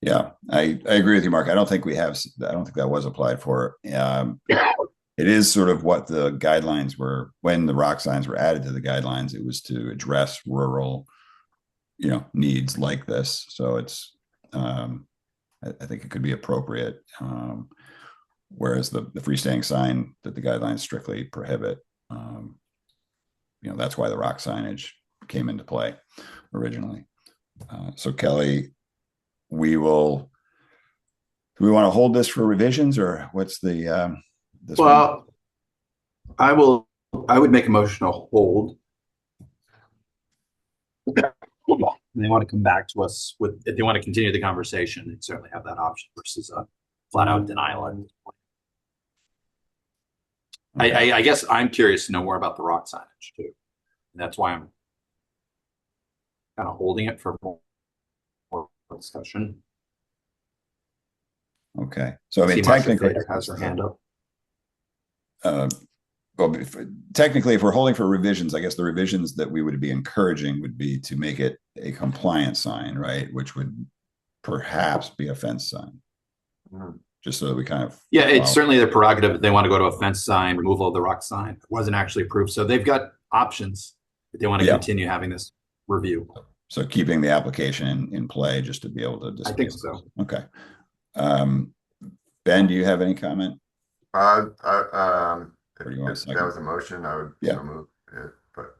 Yeah, I agree with you, Mark. I don't think that was applied for. It is sort of what the guidelines were when the rock signs were added to the guidelines. It was to address rural, needs like this. So it's, I think it could be appropriate. Whereas the freestanding sign that the guidelines strictly prohibit, that's why the rock signage came into play originally. So Kelly, do we want to hold this for revisions, or what's the this one? I would make a motion to hold. Okay. They want to come back to us if they want to continue the conversation, they certainly have that option versus a flat out denial at this point. Okay. I guess I'm curious to know more about the rock signage too. And that's why I'm kind of holding it for more discussion. Okay. So I mean, See Marcia technically, Fader has her hand up. Well, technically, if we're holding for revisions, I guess the revisions that we would be encouraging would be to make it a compliant sign, right? Which would perhaps be a fence sign. Just so that we kind of Yeah, it's certainly their prerogative if they want to go to a fence sign, removal of the rock sign. It wasn't actually approved. So they've got options if they want to continue having this review. So keeping the application in play just to be able to discuss. I think so. Okay. Ben, do you have any comment? If Or do you want a that was a motion, I would so move it, but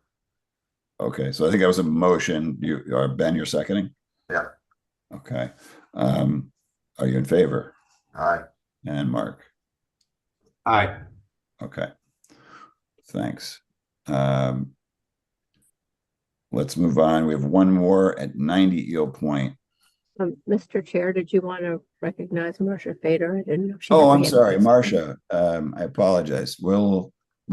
okay, so I think that was a motion. You are Ben, you're seconding? Yeah. Okay. Are you in favor? Aye. And Mark? Aye. Okay. Thanks. Let's move on. We have one more at 90 Eel Point. Mr. Chair, did you want to recognize Marcia Fader? I didn't know she Oh, had her I'm hand sorry, up. Marcia. I apologize. Was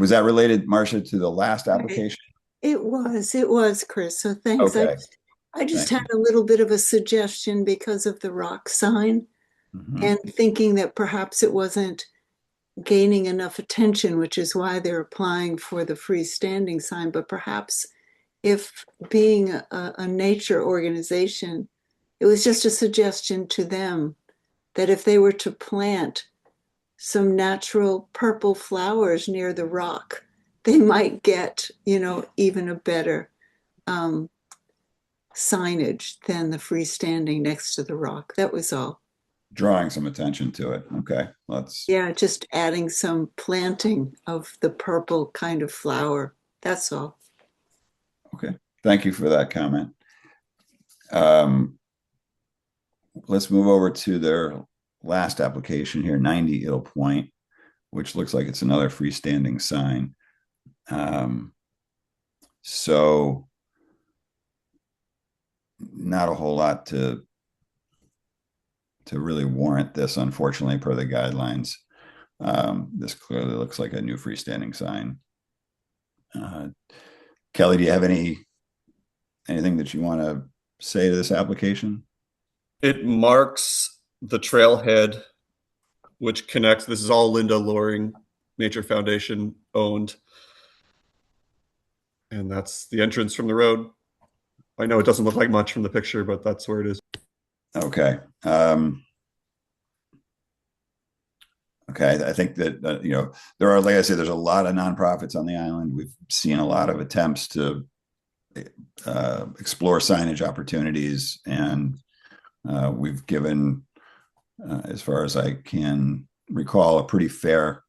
that related, Marcia, to the last application? It was, Chris. So thanks. Okay. I just had a little bit of a suggestion because of the rock sign and thinking that perhaps it wasn't gaining enough attention, which is why they're applying for the freestanding sign. But perhaps if being a nature organization, it was just a suggestion to them that if they were to plant some natural purple flowers near the rock, they might get, even a better signage than the freestanding next to the rock. That was all. Drawing some attention to it. Okay, Yeah, just adding some planting of the purple kind of flower. That's all. Okay, thank you for that comment. Let's move over to their last application here, 90 Eel Point, which looks like it's another freestanding sign. So not a whole lot to really warrant this, unfortunately, per the guidelines. This clearly looks like a new freestanding sign. Kelly, do you have anything that you want to say to this application? It marks the trailhead, which connects. This is all Linda Loring Nature Foundation owned. And that's the entrance from the road. I know it doesn't look like much from the picture, but that's where it is. Okay. Okay. I think that, there are, like I said, there's a lot of nonprofits on the island. We've seen a lot of attempts to explore signage opportunities, and we've given, as far as I can recall, a pretty fair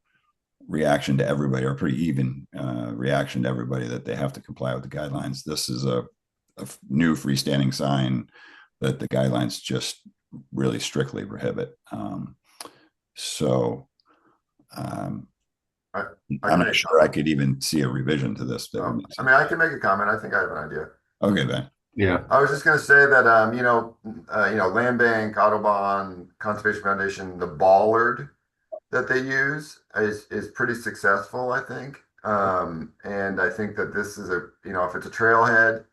reaction to everybody, or a pretty even reaction to everybody, that they have to comply with the guidelines. This is a new freestanding sign that the guidelines just really strictly prohibit. I'm not sure I could even see a revision to this. I can make a comment. I think I have an idea. Okay, Ben. Yeah. I was just going to say that, Land Bank, Audubon, Conservation Foundation, the bollard that they use is pretty successful, I think. And I think that this is if it's a trailhead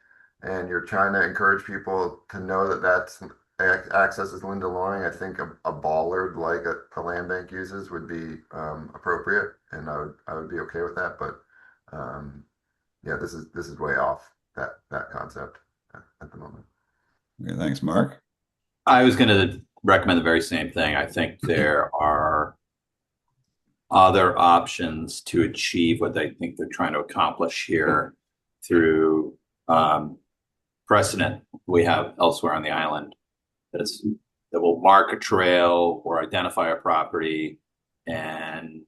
and you're trying to encourage people to know that that's accesses Linda Loring, I think a bollard like a land bank uses would be appropriate, and I would be okay with that. But this is way off that concept at the moment. Okay, thanks, Mark. I was going to recommend the very same thing. I think there are other options to achieve what they think they're trying to accomplish here through precedent we have elsewhere on the island that will mark a trail or identify a property, and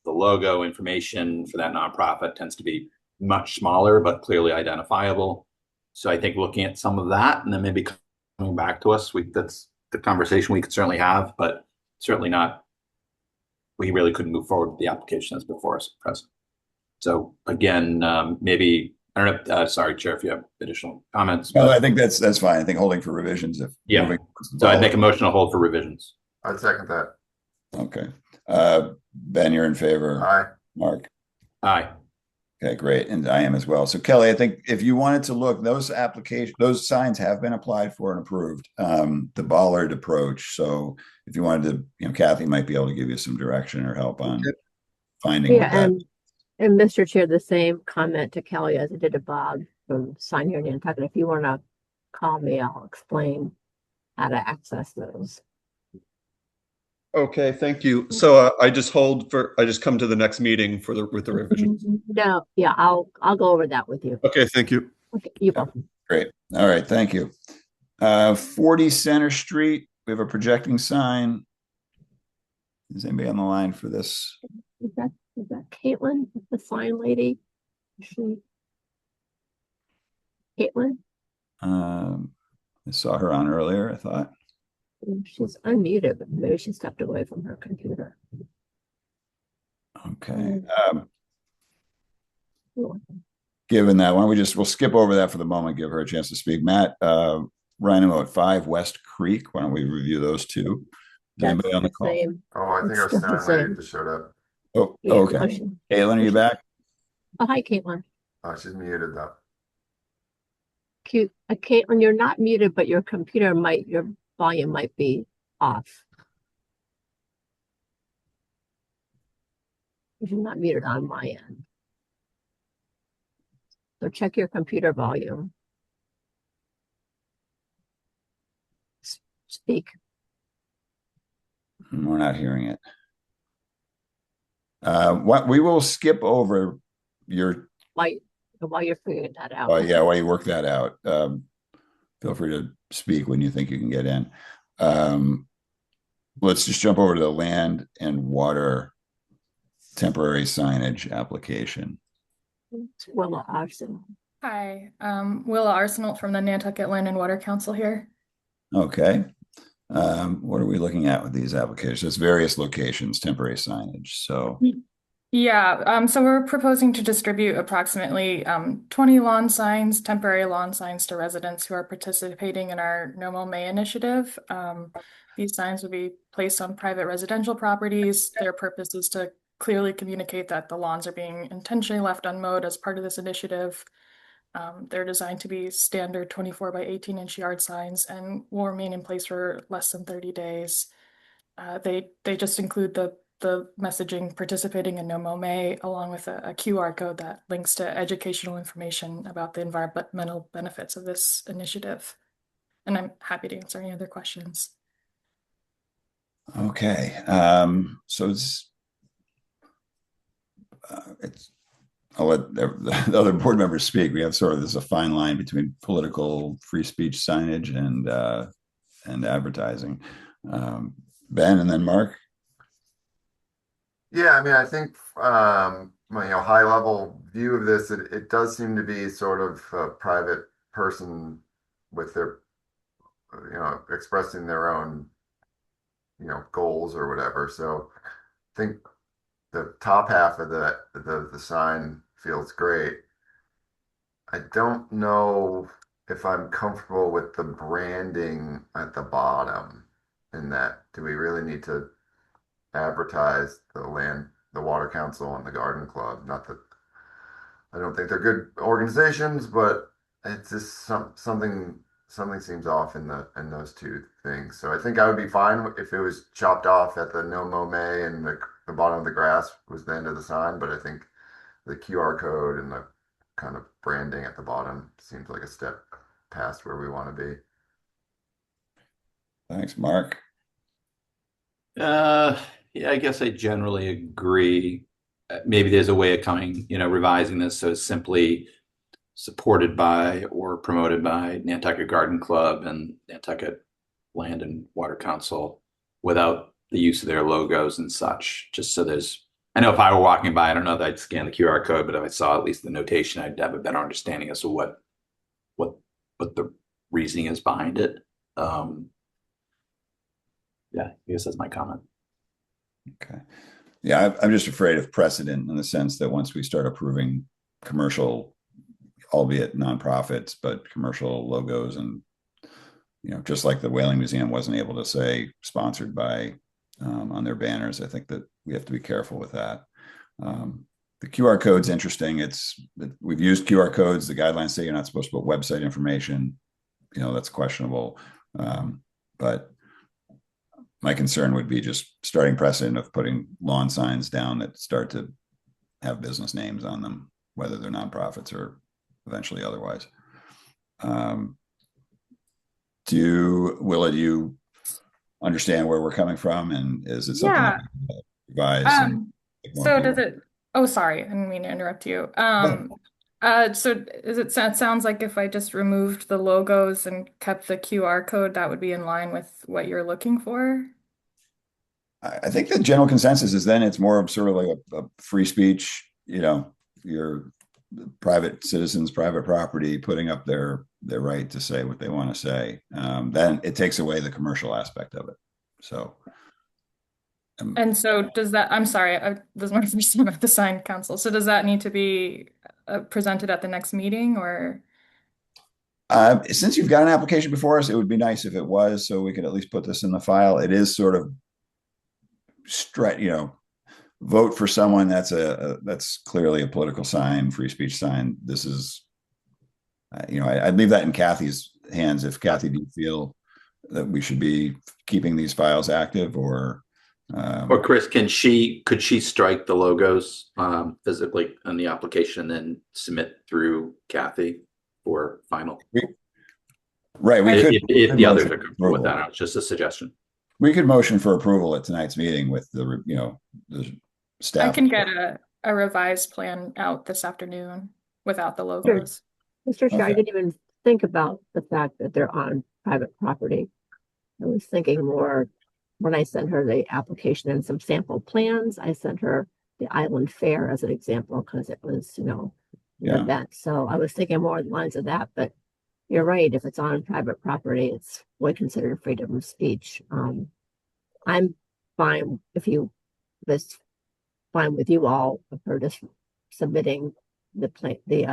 the logo information for that nonprofit tends to be much smaller but clearly identifiable. So I think looking at some of that and then maybe coming back to us, that's the conversation we could certainly have, but certainly not. We really couldn't move forward with the application that's before us at present. So again, maybe, I don't know, sorry, Chair, if you have additional comments. No, I think that's fine. I think holding for revisions. So I'd make a motion to hold for revisions. I'd second that. Okay. Ben, you're in favor. Aye. Mark? Aye. Okay, great. And I am as well. So Kelly, I think if you wanted to look, those signs have been applied for and approved. The bollard approach. So if you wanted to, Kathy might be able to give you some direction or help on finding what that. And Mr. Chair, the same comment to Kelly as I did to Bob from Sign here in Nantucket. If you want to call me, I'll explain how to access those. Okay, thank you. So I just come to the next meeting with the revisions. No, yeah, I'll go over that with you. Okay, thank you. Okay, you're welcome. Great. All right, thank you. 40 Center Street, we have a projecting sign. Is anybody on the line for this? Is that Caitlin, the sign lady? Caitlin? I saw her on earlier, I thought. She's unmuted, but maybe she stepped away from her computer. Okay. Given that, why don't we'll skip over that for the moment, give her a chance to speak. Matt, Rhino at 5 West Creek, why don't we review those two? Is anybody on the call? Oh, I think our sign lady just showed up. Oh, Yeah, okay. Caitlin, are you back? Oh, hi, Caitlin. Oh, she's muted though. Cute. Caitlin, you're not muted, but your volume might be off. You're not muted on my end. So check your computer volume. Speak. We're not hearing it. We will skip over your. While you're figuring that out. Yeah, while you work that out. Feel free to speak when you think you can get in. Let's just jump over to the land and water temporary signage application. It's Willa Arsenal. Hi, Willa Arsenal from the Nantucket Land and Water Council here. Okay. What are we looking at with these applications? There's various locations, temporary signage. So yeah, so we're proposing to distribute approximately 20 lawn signs, temporary lawn signs to residents who are participating in our No Mow May initiative. These signs will be placed on private residential properties. Their purpose is to clearly communicate that the lawns are being intentionally left unmowed as part of this initiative. They're designed to be standard 24 by 18-inch yard signs and will remain in place for less than 30 days. They just include the messaging participating in No Mow May, along with a QR code that links to educational information about the environmental benefits of this initiative. And I'm happy to answer any other questions. Okay. So I'll let the other board members speak. We have there's a fine line between political free speech signage and advertising. Ben and then Mark. Yeah, I mean, I think high level view of this, it does seem to be sort of a private person with their expressing their own goals or whatever. So I think the top half of the sign feels great. I don't know if I'm comfortable with the branding at the bottom in that. Do we really need to advertise the Water Council and the Garden Club? Not that I don't think they're good organizations, but it's just something seems off in those two things. So I think I would be fine if it was chopped off at the No Mow May and the bottom of the grass was the end of the sign. But I think the QR code and the kind of branding at the bottom seems like a step past where we want to be. Thanks, Mark. Yeah, I guess I generally agree. Maybe there's a way of revising this so it's simply supported by or promoted by Nantucket Garden Club and Nantucket Land and Water Council without the use of their logos and such. Just so I know if I were walking by, I don't know that I'd scan the QR code, but if I saw at least the notation, I'd have a better understanding as to what the reasoning is behind it. Yeah, I guess that's my comment. Okay. Yeah, I'm just afraid of precedent in the sense that once we start approving commercial, albeit nonprofits, but commercial logos and, just like the Whaling Museum wasn't able to say sponsored by on their banners, I think that we have to be careful with that. the QR code's interesting. We've used QR codes. The guidelines say you're not supposed to put website information. That's questionable. But my concern would be just starting precedent of putting lawn signs down that start to have business names on them, whether they're nonprofits or eventually otherwise. Willa, do you understand where we're coming from? And is it something Yeah. that we can revise? So does it, oh, sorry, I didn't mean to interrupt you. So sounds like if I just removed the logos and kept the QR code, that would be in line with what you're looking for? I think the general consensus is then it's more of sort of like a free speech, your private citizens, private property, putting up their right to say what they want to say. Then it takes away the commercial aspect of it. So. And so does that, I'm sorry, this is my first time at the sign council. So does that need to be presented at the next meeting or? Since you've got an application before us, it would be nice if it was, so we could at least put this in the file. It is sort of vote for someone that's clearly a political sign, free speech sign. This is, I'd leave that in Kathy's hands. If Kathy, do you feel that we should be keeping these files active or Chris, could she strike the logos physically on the application and then submit through Kathy for final? Right. We could, if the others are comfortable with that. It's just a suggestion. We could motion for approval at tonight's meeting with the staff. I can get a revised plan out this afternoon without the logos. Mr. Chair, I didn't even think about the fact that they're on private property. I was thinking more when I sent her the application and some sample plans. I sent her the Island Fair as an example because it was, an event. So I was thinking more along the lines of that, but you're right. If it's on private property, it's what considered freedom of speech. I'm fine if it's fine with you all for just submitting the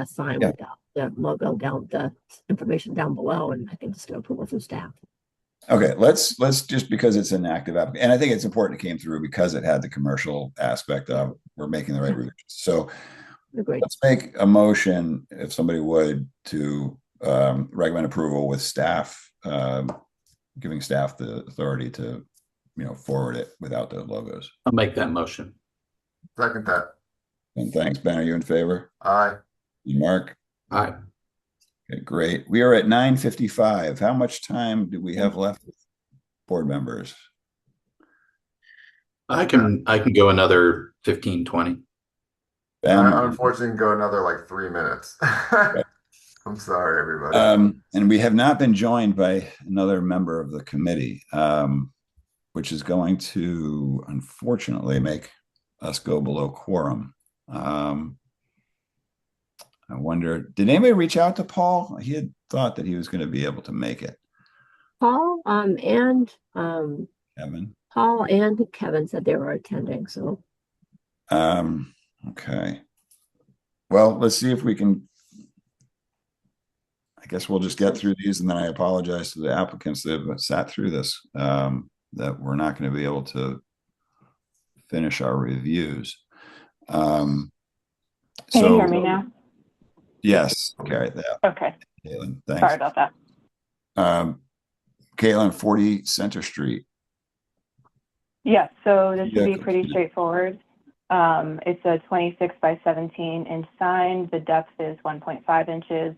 sign with the logo down, the information down below, and I can just get approval from staff. Okay, let's just because it's an active app, and I think it's important it came through because it had the commercial aspect of we're making the right revisions. So let's make a motion, if somebody would, to recommend approval with staff, giving staff the authority to, forward it without the logos. I'll make that motion. Second that. And thanks, Ben. Are you in favor? Aye. Mark? Aye. Okay, great. We are at 9:55. How much time do we have left with board members? I can go another 15, 20. Ben? I unfortunately can go another like 3 minutes. I'm sorry, everybody. And we have not been joined by another member of the committee, which is going to, unfortunately, make us go below quorum. I wonder, did anybody reach out to Paul? He had thought that he was going to be able to make it. Paul and Kevin. Paul and Kevin said they were attending. So, okay. Well, let's see if we can. I guess we'll just get through these, and then I apologize to the applicants that have sat through this. That we're not going to be able to finish our reviews. Can you hear me now? Yes. Okay. Okay. Caitlin, thanks. Sorry about that. Caitlin, 40 Center Street. Yes. So this should be pretty straightforward. It's a 26 by 17 inch sign. The depth is 1.5 inches.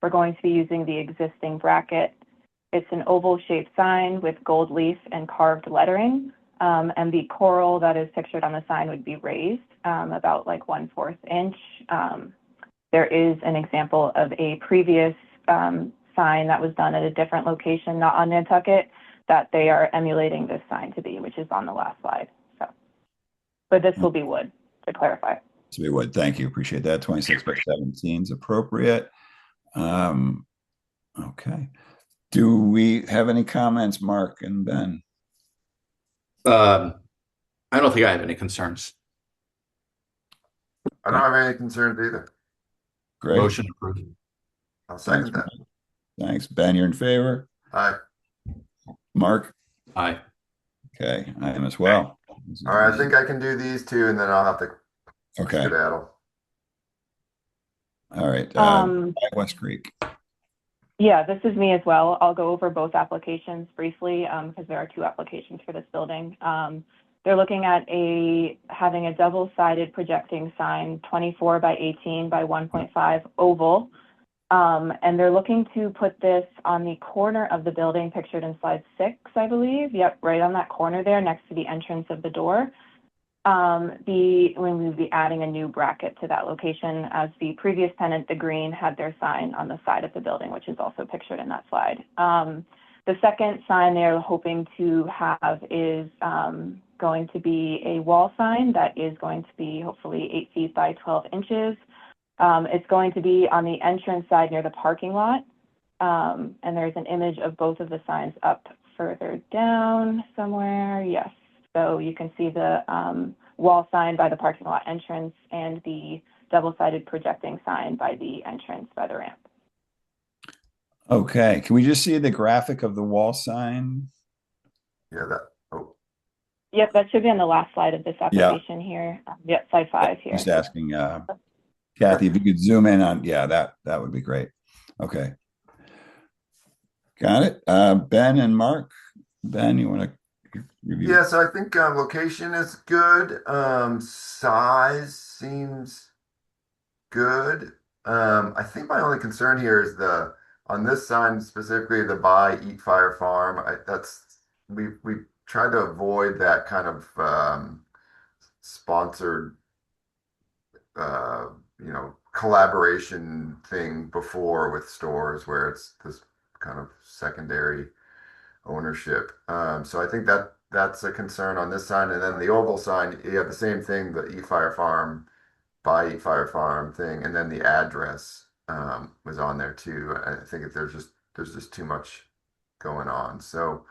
We're going to be using the existing bracket. It's an oval shaped sign with gold leaf and carved lettering. And the coral that is pictured on the sign would be raised about like 1/4 inch. There is an example of a previous sign that was done at a different location, not on Nantucket, that they are emulating this sign to be, which is on the last slide. So, but this will be wood, to clarify. This will be wood. Thank you. Appreciate that. 26 by 17 is appropriate. Okay. Do we have any comments, Mark and Ben? I don't think I have any concerns. I don't have any concerns either. Great. Motion approved. I'll second that. Thanks. Ben, you're in favor? Aye. Mark? Aye. Okay, I am as well. All right, I think I can do these two, and then I'll have to Okay. skedaddle. All right. West Creek. Yeah, this is me as well. I'll go over both applications briefly because there are two applications for this building. They're looking at having a double-sided projecting sign, 24 by 18 by 1.5 oval. And they're looking to put this on the corner of the building pictured in slide 6, I believe. Yep, right on that corner there next to the entrance of the door. When we'll be adding a new bracket to that location, as the previous tenant, the Green, had their sign on the side of the building, which is also pictured in that slide. The second sign they're hoping to have is going to be a wall sign that is going to be hopefully 8 feet by 12 inches. It's going to be on the entrance side near the parking lot. And there's an image of both of the signs up further down somewhere. Yes. So you can see the wall sign by the parking lot entrance and the double-sided projecting sign by the entrance by the ramp. Okay. Can we just see the graphic of the wall sign? Yeah, Yep, that should be on the last slide of this application here. Yep, slide 5 here. Just asking Kathy, if you could zoom in on, that would be great. Okay. Got it. Ben and Mark. Ben, you want to review? Yeah, so I think location is good. Size seems good. I think my only concern here is on this sign specifically, the buy, eat, fire, farm. We try to avoid that kind of sponsored collaboration thing before with stores where it's this kind of secondary ownership. So I think that's a concern on this sign. And then the oval sign, you have the same thing, the Eat Fire Farm, buy Eat Fire Farm thing, and then the address was on there too. I think there's just too much going on. So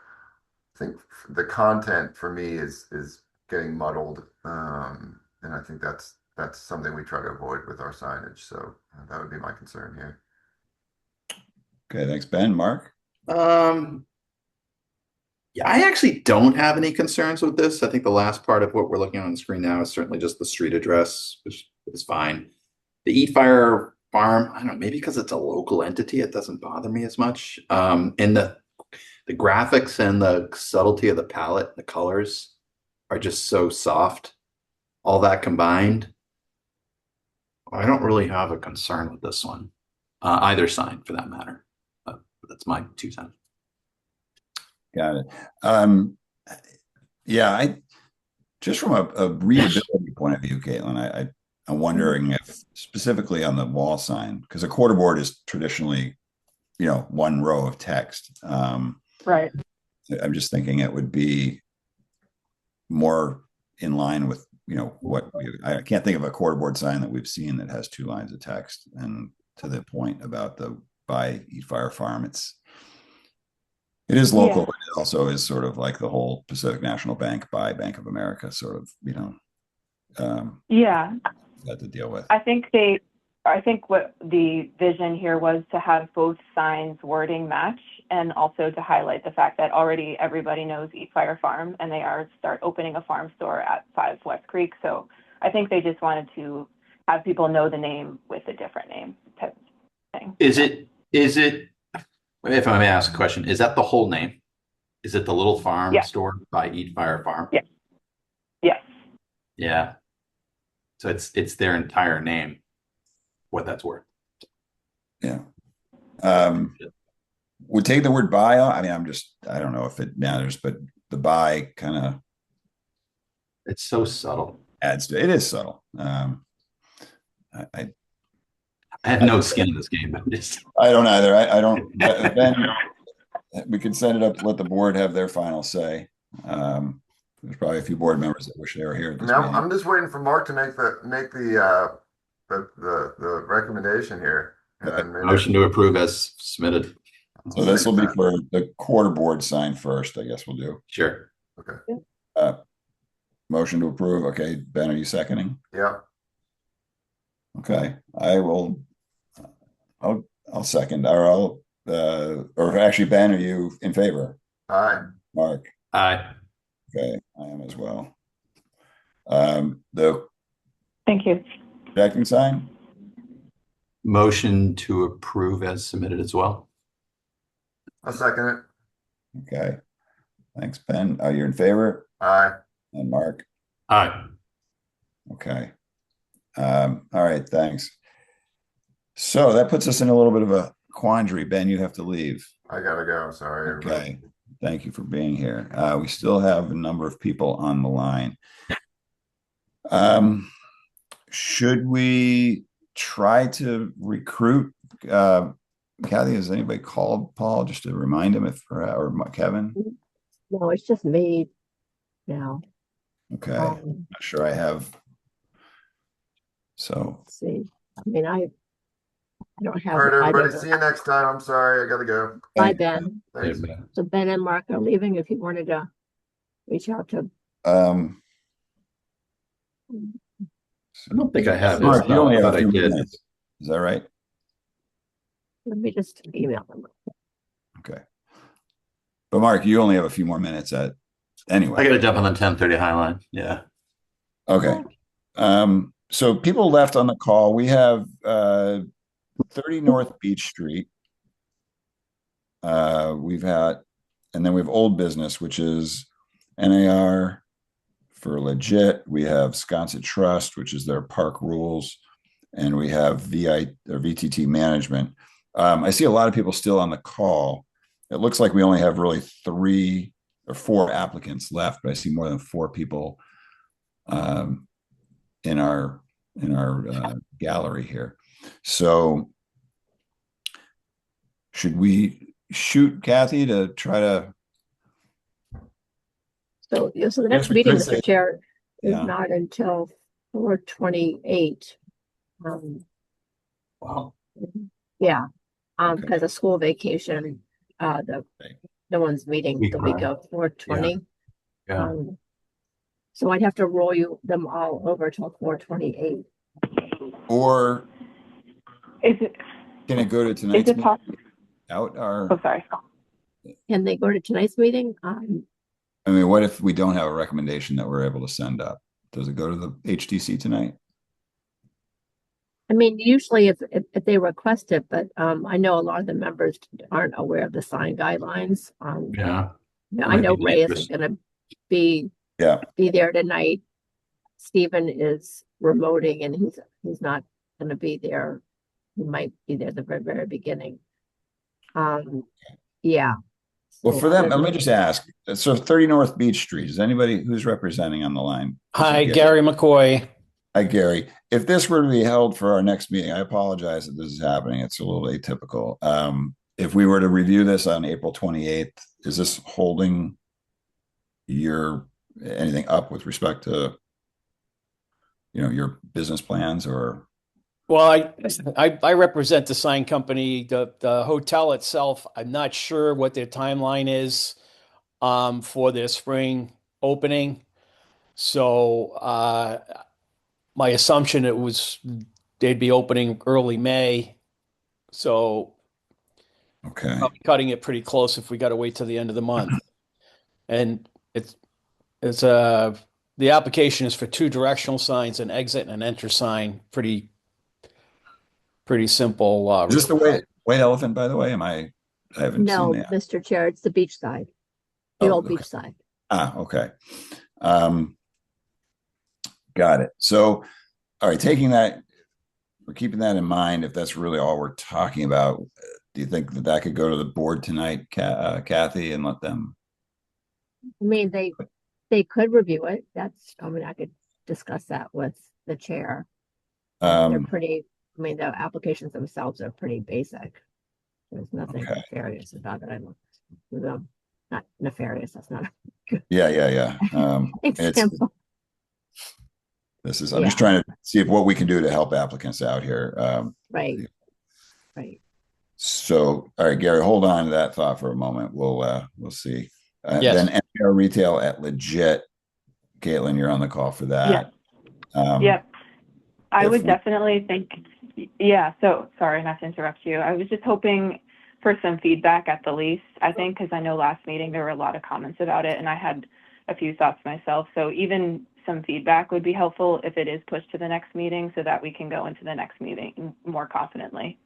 I think the content for me is getting muddled. And I think that's something we try to avoid with our signage. So that would be my concern here. Okay, thanks, Ben. Mark? Yeah, I actually don't have any concerns with this. I think the last part of what we're looking at on the screen now is certainly just the street address, which is fine. The Eat Fire Farm, I don't know, maybe because it's a local entity, it doesn't bother me as much. And the graphics and the subtlety of the palette, the colors are just so soft. All that combined, I don't really have a concern with this one. Either sign for that matter. That's my 2 cents. Got it. I just from a readability point of view, Caitlin, I'm wondering if specifically on the wall sign, because a quarter board is traditionally, one row of text. Right. I'm just thinking it would be more in line with, I can't think of a quarter board sign that we've seen that has 2 lines of text. And to the point about the buy, eat, fire, farm, it is local, but it also is sort of like the whole Pacific National Bank by Bank of America sort of, had to deal with. I think what the vision here was to have both signs wording match and also to highlight the fact that already everybody knows Eat Fire Farm and they start opening a farm store at 5 West Creek. So I think they just wanted to have people know the name with a different name type of thing. Is it, if I may ask a question, is that the whole name? Is it the little farm store by Eat Fire Farm? Yeah. Yes. Yeah. So it's their entire name, what that's worth. Yeah. Would take the word buy off. I mean, I don't know if it matters, but the buy kind of. It's so subtle. Adds to it. It is subtle. I have no skin in this game, but I don't either. I don't. Ben, we can set it up. Let the board have their final say. There's probably a few board members that wish they were here. I'm just waiting for Mark to make the recommendation here. Motion to approve as submitted. So this will be for the quarter board sign first. I guess we'll do. Sure. Okay. Motion to approve. Okay, Ben, are you seconding? Yeah. Okay, I will. I'll second. Or actually, Ben, are you in favor? Aye. Mark. Aye. Okay, I am as well. The Thank you. projecting sign. motion to approve as submitted as well. I'll second it. Okay. Thanks, Ben. Are you in favor? Aye. And Mark? Aye. Okay. All right, thanks. So that puts us in a little bit of a quandary. Ben, you have to leave. I gotta go. Sorry, everybody. Okay. Thank you for being here. We still have a number of people on the line. Should we try to recruit? Kathy, has anybody called Paul just to remind him or Kevin? No, it's just me now. Okay. Not sure I have. So Let's see. I mean, I don't have. All right, I everybody. don't See you next time. I'm sorry. I gotta go. Bye, Ben. Thanks. So Ben and Mark are leaving. If you wanted to reach out to. I don't think I have his. Mark, you only have but a I few did. minutes. Is that right? Let me just email them. Okay. But Mark, you only have a few more minutes anyway. I got to jump on the 10:30 High Line. Yeah. Okay. So people left on the call. We have 30 North Beach Street. We've had, and then we have Old Business, which is NAR for legit. We have Sconset Trust, which is their park rules, and we have VTT management. I see a lot of people still on the call. It looks like we only have really 3 or 4 applicants left, but I see more than 4 people in our gallery here. So should we shoot Kathy to try to? So the next meeting, Mr. Chair, is not until 4/28. Wow. Yeah. Because of school vacation, no one's meeting the week of 4/20. Yeah. So I'd have to roll them all over till 4/28. Or can it go to tonight's Is it possible? Oh, sorry. Can they go to tonight's meeting? I mean, what if we don't have a recommendation that we're able to send up? Does it go to the HDC tonight? I mean, usually if they request it, but I know a lot of the members aren't aware of the sign guidelines. I know Ray isn't going to be there tonight. Stephen is remoting, and he's not going to be there. He might be there at the very, very beginning. Yeah. Well, for them, let me just ask. So 30 North Beach Street, is anybody who's representing on the line? Hi, Gary McCoy. Hi, Gary. If this were to be held for our next meeting, I apologize that this is happening. It's a little atypical. If we were to review this on April 28th, is this holding anything up with respect to, your business plans or? Well, I represent the sign company. The hotel itself, I'm not sure what their timeline is for their spring opening. So my assumption they'd be opening early May. So probably cutting it pretty close if we got to wait till the end of the month. And the application is for 2 directional signs, an exit and an enter sign. Pretty simple. Is this the White Elephant, by the way? I haven't seen that. No, Mr. Chair, it's the beach side, the old beach side. Okay. Got it. So, all right, we're keeping that in mind. If that's really all we're talking about, do you think that could go to the board tonight, Kathy, and let them? I mean, they could review it. I could discuss that with the chair. They're pretty. I mean, the applications themselves are pretty basic. There's nothing nefarious about it. I looked through them. Not nefarious. That's not good. Yeah. Example. I'm just trying to see what we can do to help applicants out here. Right. So, all right, Gary, hold on to that thought for a moment. We'll see. Yes. Then NPR retail at legit. Caitlin, you're on the call for that. Yep. I would definitely think, so sorry not to interrupt you. I was just hoping for some feedback at the least, I think, because I know last meeting there were a lot of comments about it and I had a few thoughts myself. So even some feedback would be helpful if it is pushed to the next meeting so that we can go into the next meeting more confidently.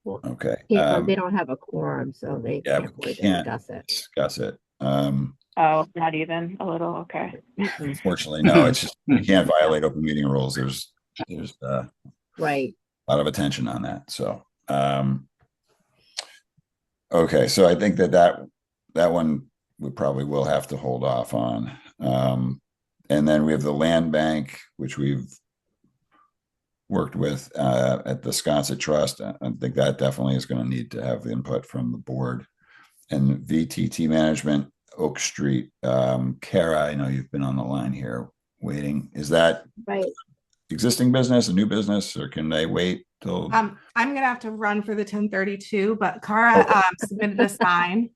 Okay. They don't have a quorum, so they can't really discuss it. Discuss it. Oh, not even a little. Okay. Unfortunately, no. It's just you can't violate open meeting rules. There's right. a lot of attention on that. So okay, so I think that one we probably will have to hold off on. And then we have the land bank, which we've worked with at the Sconset Trust. I think that definitely is going to need to have input from the board. And VTT management, Oak Street. Kara, I know you've been on the line here waiting. Is that right? Existing business, a new business, or can they wait till? I'm gonna have to run for the 1032, but Kara submitted a sign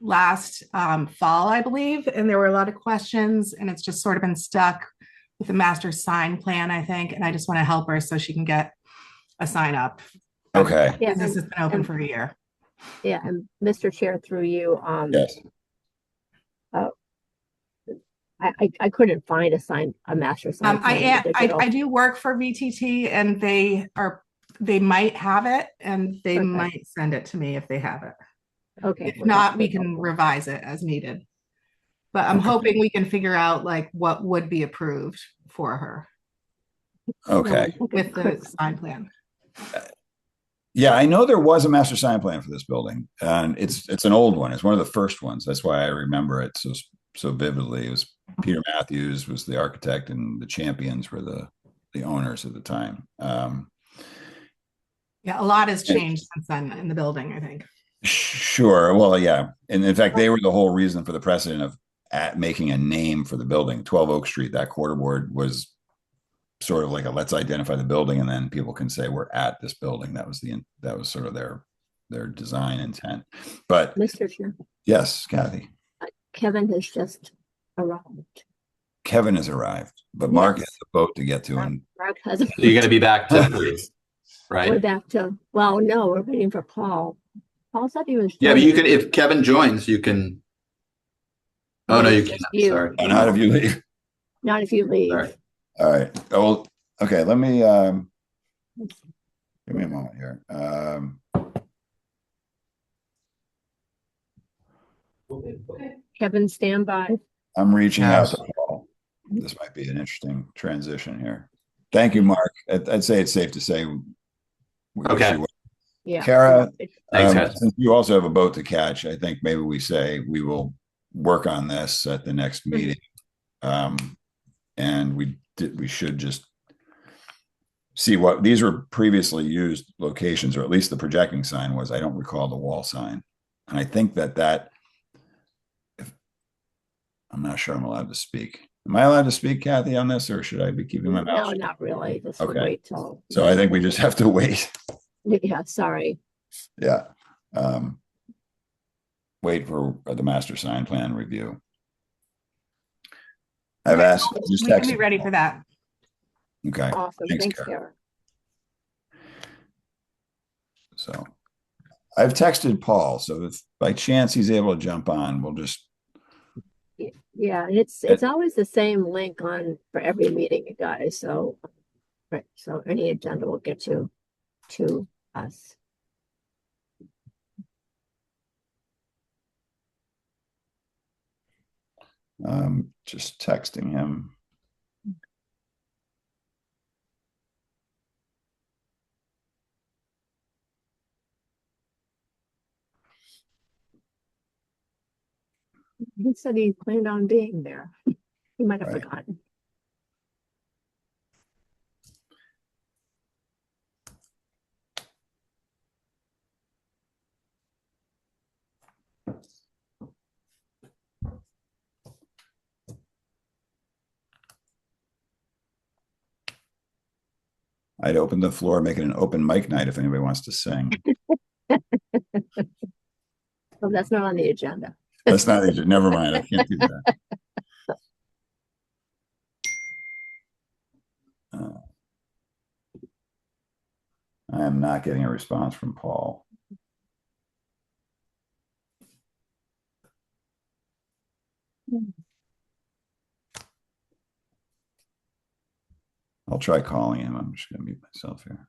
last fall, I believe, and there were a lot of questions, and it's just sort of been stuck with the master sign plan, I think, and I just want to help her so she can get a sign up. Okay. Yeah, this has been open for a year. Yeah, and Mr. Chair, through you, yes. I couldn't find a master sign. I do work for VTT, and they might have it, and they might send it to me if they have it. Okay. If not, we can revise it as needed. But I'm hoping we can figure out like what would be approved for her. Okay. With the sign plan. Yeah, I know there was a master sign plan for this building, and it's an old one. It's one of the first ones. That's why I remember it so vividly. It was Peter Matthews was the architect, and the Champions were the owners at the time. Yeah, a lot has changed since then in the building, I think. Sure. Well, yeah, and in fact, they were the whole reason for the precedent of making a name for the building. 12 Oak Street, that quarterboard was sort of like a let's identify the building, and then people can say we're at this building. That was sort of their design intent. But Mr. Chair. Yes, Kathy. Kevin has just arrived. Kevin has arrived, but Mark has a boat to get to, and Mark has. So you're going to be back to 3, right? We're back to. Well, no, we're waiting for Paul. Paul said he was. Yeah, but you can if Kevin joins, you can. Oh no, you can't. Sorry. Oh, not if you leave. Not if you leave. Sorry. All right. Oh, okay. Let me give me a moment here. Kevin, stand by. I'm reaching out to Paul. This might be an interesting transition here. Thank you, Mark. I'd say it's safe to say. Okay. Yeah. Kara, thanks, guys. since you also have a boat to catch, I think maybe we say we will work on this at the next meeting. And we should just see what these were previously used locations, or at least the projecting sign was. I don't recall the wall sign. And I think I'm not sure I'm allowed to speak. Am I allowed to speak, Kathy, on this, or should I be keeping my mouth? No, not really. Just wait till. So I think we just have to wait. Yeah, sorry. Yeah. Wait for the master sign plan review. I've asked. We can be ready for that. Okay. Awesome. Thanks, Kara. So I've texted Paul, so if by chance he's able to jump on, we'll just. Yeah, it's always the same link on for every meeting, you guys. So, right. So any agenda will get to us. Just texting him. He said he planned on being there. He might have forgotten. I'd open the floor, make it an open mic night if anybody wants to sing. Well, that's not on the agenda. That's not the never mind. I can't do that. I am not getting a response from Paul. try calling him. I'm just going to mute myself here.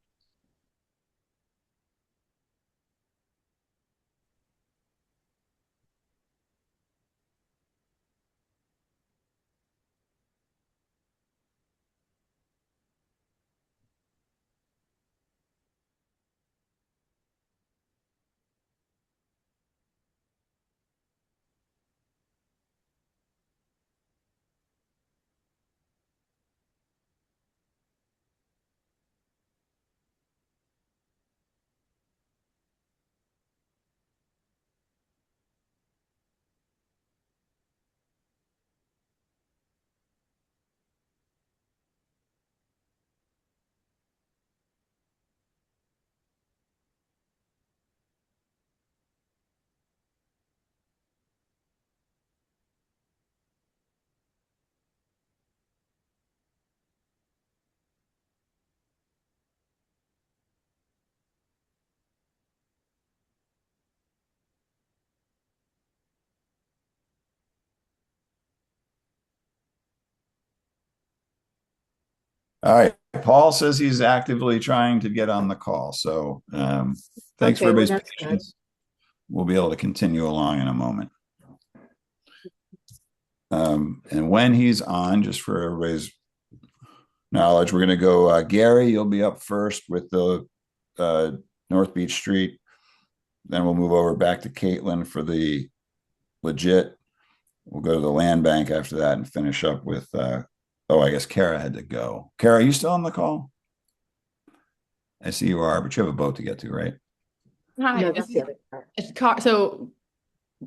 All right. Paul says he's actively trying to get on the call. So thanks for everybody's patience. We'll be able to continue along in a moment. And when he's on, just for everybody's knowledge, we're going to go, Gary, you'll be up first with the North Beach Street. Then we'll move over back to Caitlin for the legit. We'll go to the land bank after that and finish up with, I guess Kara had to go. Kara, are you still on the call? I see you are, but you have a boat to get to, right? Hi. No, that's the other part. So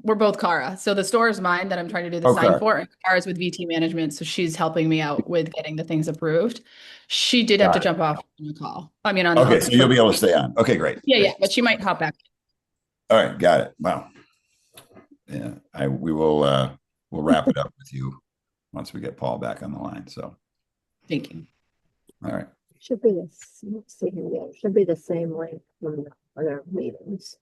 we're both Kara. So the store is mine that I'm trying to do the sign for, and Kara's with VT Management. So she's helping me out with getting the things approved. She did have to jump off on the call. I mean, on okay, so you'll be able to stay on. Okay, great. Yeah, but she might hop back. All right, got it. Wow. Yeah, we will we'll wrap it up with you once we get Paul back on the line. So thank you. All right. Should be this. Let's see here. Yeah, should be the same link from the other meetings.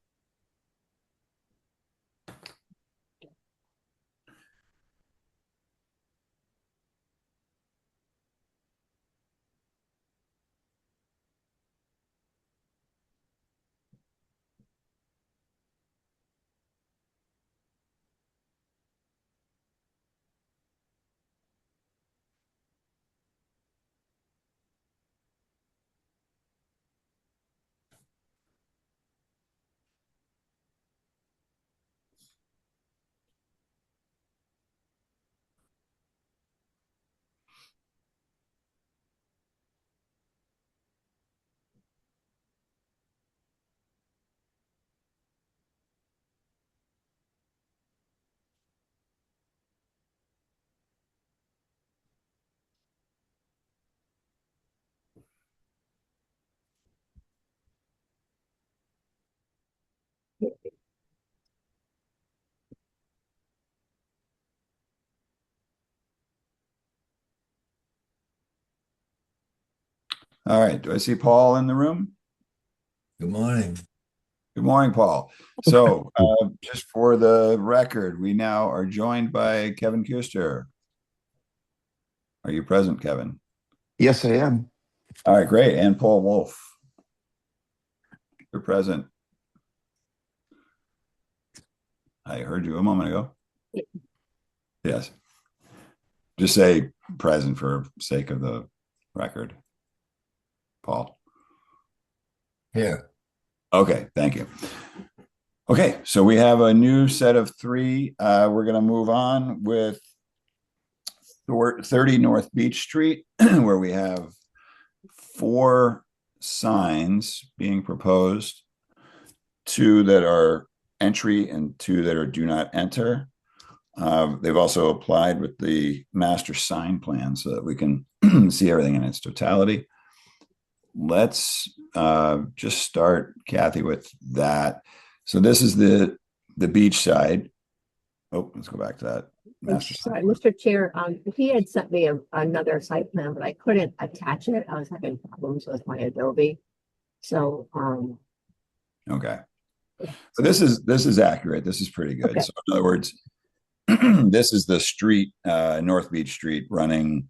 All right. Do I see Paul in the room? Good morning. Good morning, Paul. So just for the record, we now are joined by Kevin Kuster. Are you present, Kevin? Yes, I am. All right, great. And Paul Wolf. You're present. I heard you a moment ago. Yes. Just say present for sake of the record. Paul. Yeah. Okay, thank you. Okay, so we have a new set of three. We're going to move on with 30 North Beach Street, where we have 4 signs being proposed, 2 that are entry and 2 that are do not enter. They've also applied with the master sign plan so that we can see everything in its totality. Let's just start, Kathy, with that. So this is the beach side. Oh, let's go back to that. Sorry, Mr. Chair, he had sent me another site plan, but I couldn't attach it. I was having problems with my Adobe. So okay. So this is accurate. This is pretty good. Okay. So in other words, this is the street, North Beach Street, running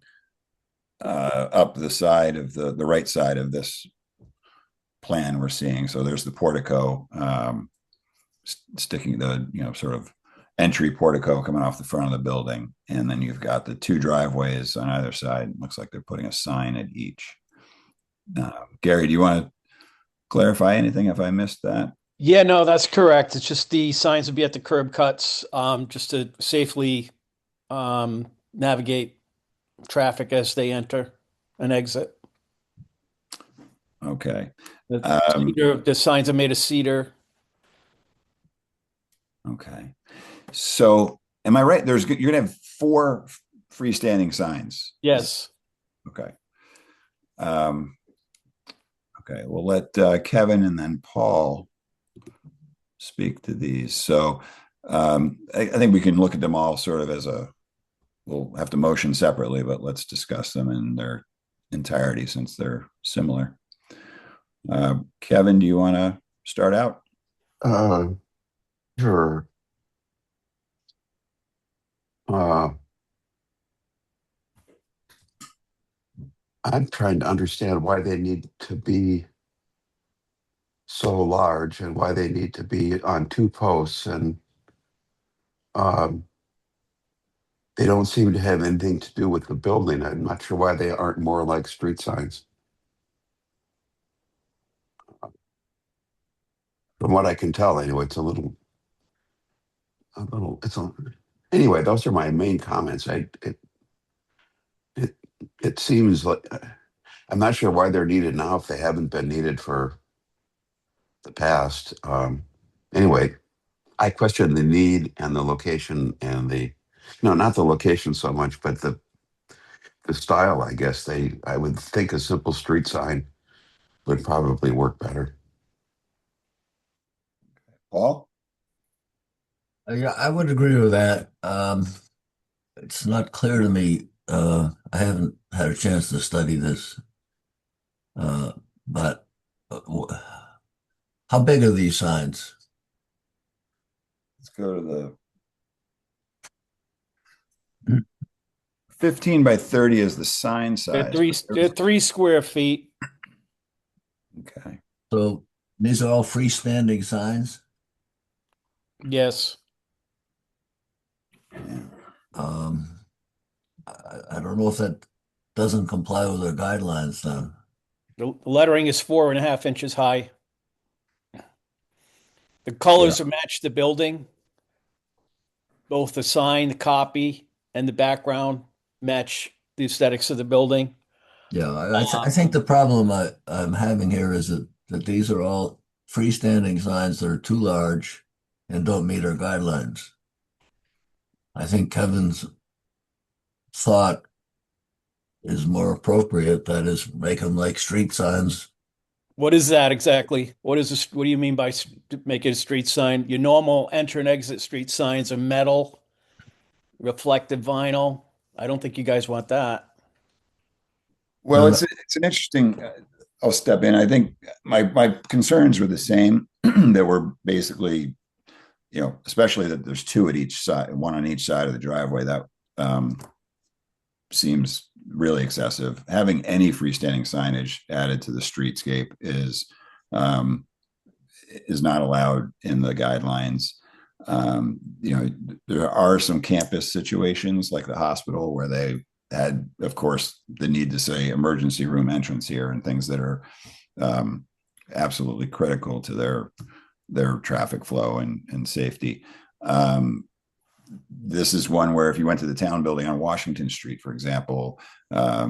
up the side of the right side of this plan we're seeing. So there's the portico, sticking the, sort of entry portico coming off the front of the building. And then you've got the two driveways on either side. Looks like they're putting a sign at each. Gary, do you want to clarify anything if I missed that? Yeah, no, that's correct. It's just the signs would be at the curb cuts, just to safely navigate traffic as they enter and exit. Okay. The signs are made of cedar. Okay. So am I right? You're going to have 4 freestanding signs. Yes. Okay. Okay. We'll let Kevin and then Paul speak to these. So I think we can look at them all sort of as we'll have to motion separately, but let's discuss them in their entirety since they're similar. Kevin, do you want to start out? Sure. I'm trying to understand why they need to be so large and why they need to be on 2 posts, and they don't seem to have anything to do with the building. I'm not sure why they aren't more like street signs. From what I can tell, anyway, anyway, those are my main comments. It seems like I'm not sure why they're needed now if they haven't been needed for the past. Anyway, I question the need and the location and not the location so much, but the style. I guess I would think a simple street sign would probably work better. Paul? Yeah, I would agree with that. It's not clear to me. I haven't had a chance to study this, but how big are these signs? Let's go to the 15 by 30 is the sign size. They're 3 square feet. Okay. So these are all freestanding signs? Yes. I don't know if that doesn't comply with our guidelines then. The lettering is 4.5 inches high. The colors are match the building. Both the sign, the copy, and the background match the aesthetics of the building. Yeah, I think the problem I'm having here is that these are all freestanding signs that are too large and don't meet our guidelines. I think Kevin's thought is more appropriate. That is, make them like street signs. What is that exactly? What do you mean by make it a street sign? Your normal enter and exit street signs are metal, reflective vinyl. I don't think you guys want that. Well, it's an interesting. I'll step in. I think my concerns were the same. That were basically, especially that there's 2 at each side, 1 on each side of the driveway. That seems really excessive. Having any freestanding signage added to the streetscape is not allowed in the guidelines. There are some campus situations like the hospital where they had, of course, the need to say emergency room entrance here and things that are absolutely critical to their traffic flow and safety. This is one where if you went to the town building on Washington Street, for example, there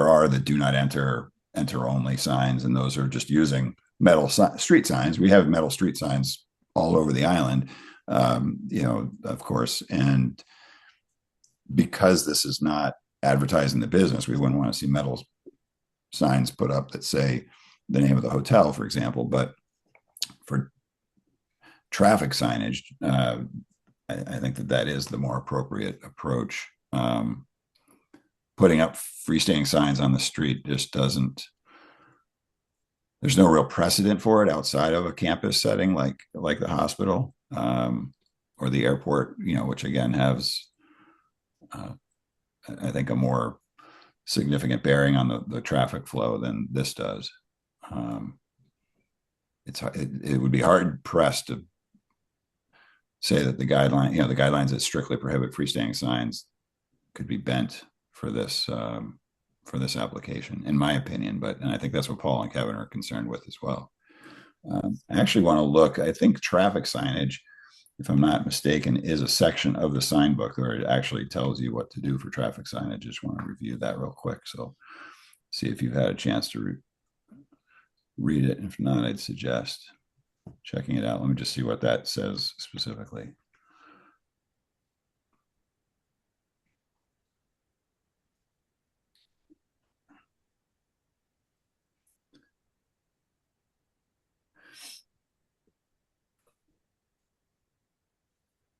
are the do not enter only signs, and those are just using metal street signs. We have metal street signs all over the island, of course. And because this is not advertising the business, we wouldn't want to see metal signs put up that say the name of the hotel, for example. But for traffic signage, I think that is the more appropriate approach. Putting up freestanding signs on the street just doesn't. There's no real precedent for it outside of a campus setting like the hospital or the airport, which again has, I think, a more significant bearing on the traffic flow than this does. It would be hard pressed to say that the guidelines that strictly prohibit freestanding signs could be bent for this application, in my opinion. And I think that's what Paul and Kevin are concerned with as well. I actually want to look. I think traffic signage, if I'm not mistaken, is a section of the sign book where it actually tells you what to do for traffic signage. Just want to review that real quick. So see if you've had a chance to read it. If not, I'd suggest checking it out. Let me just see what that says specifically.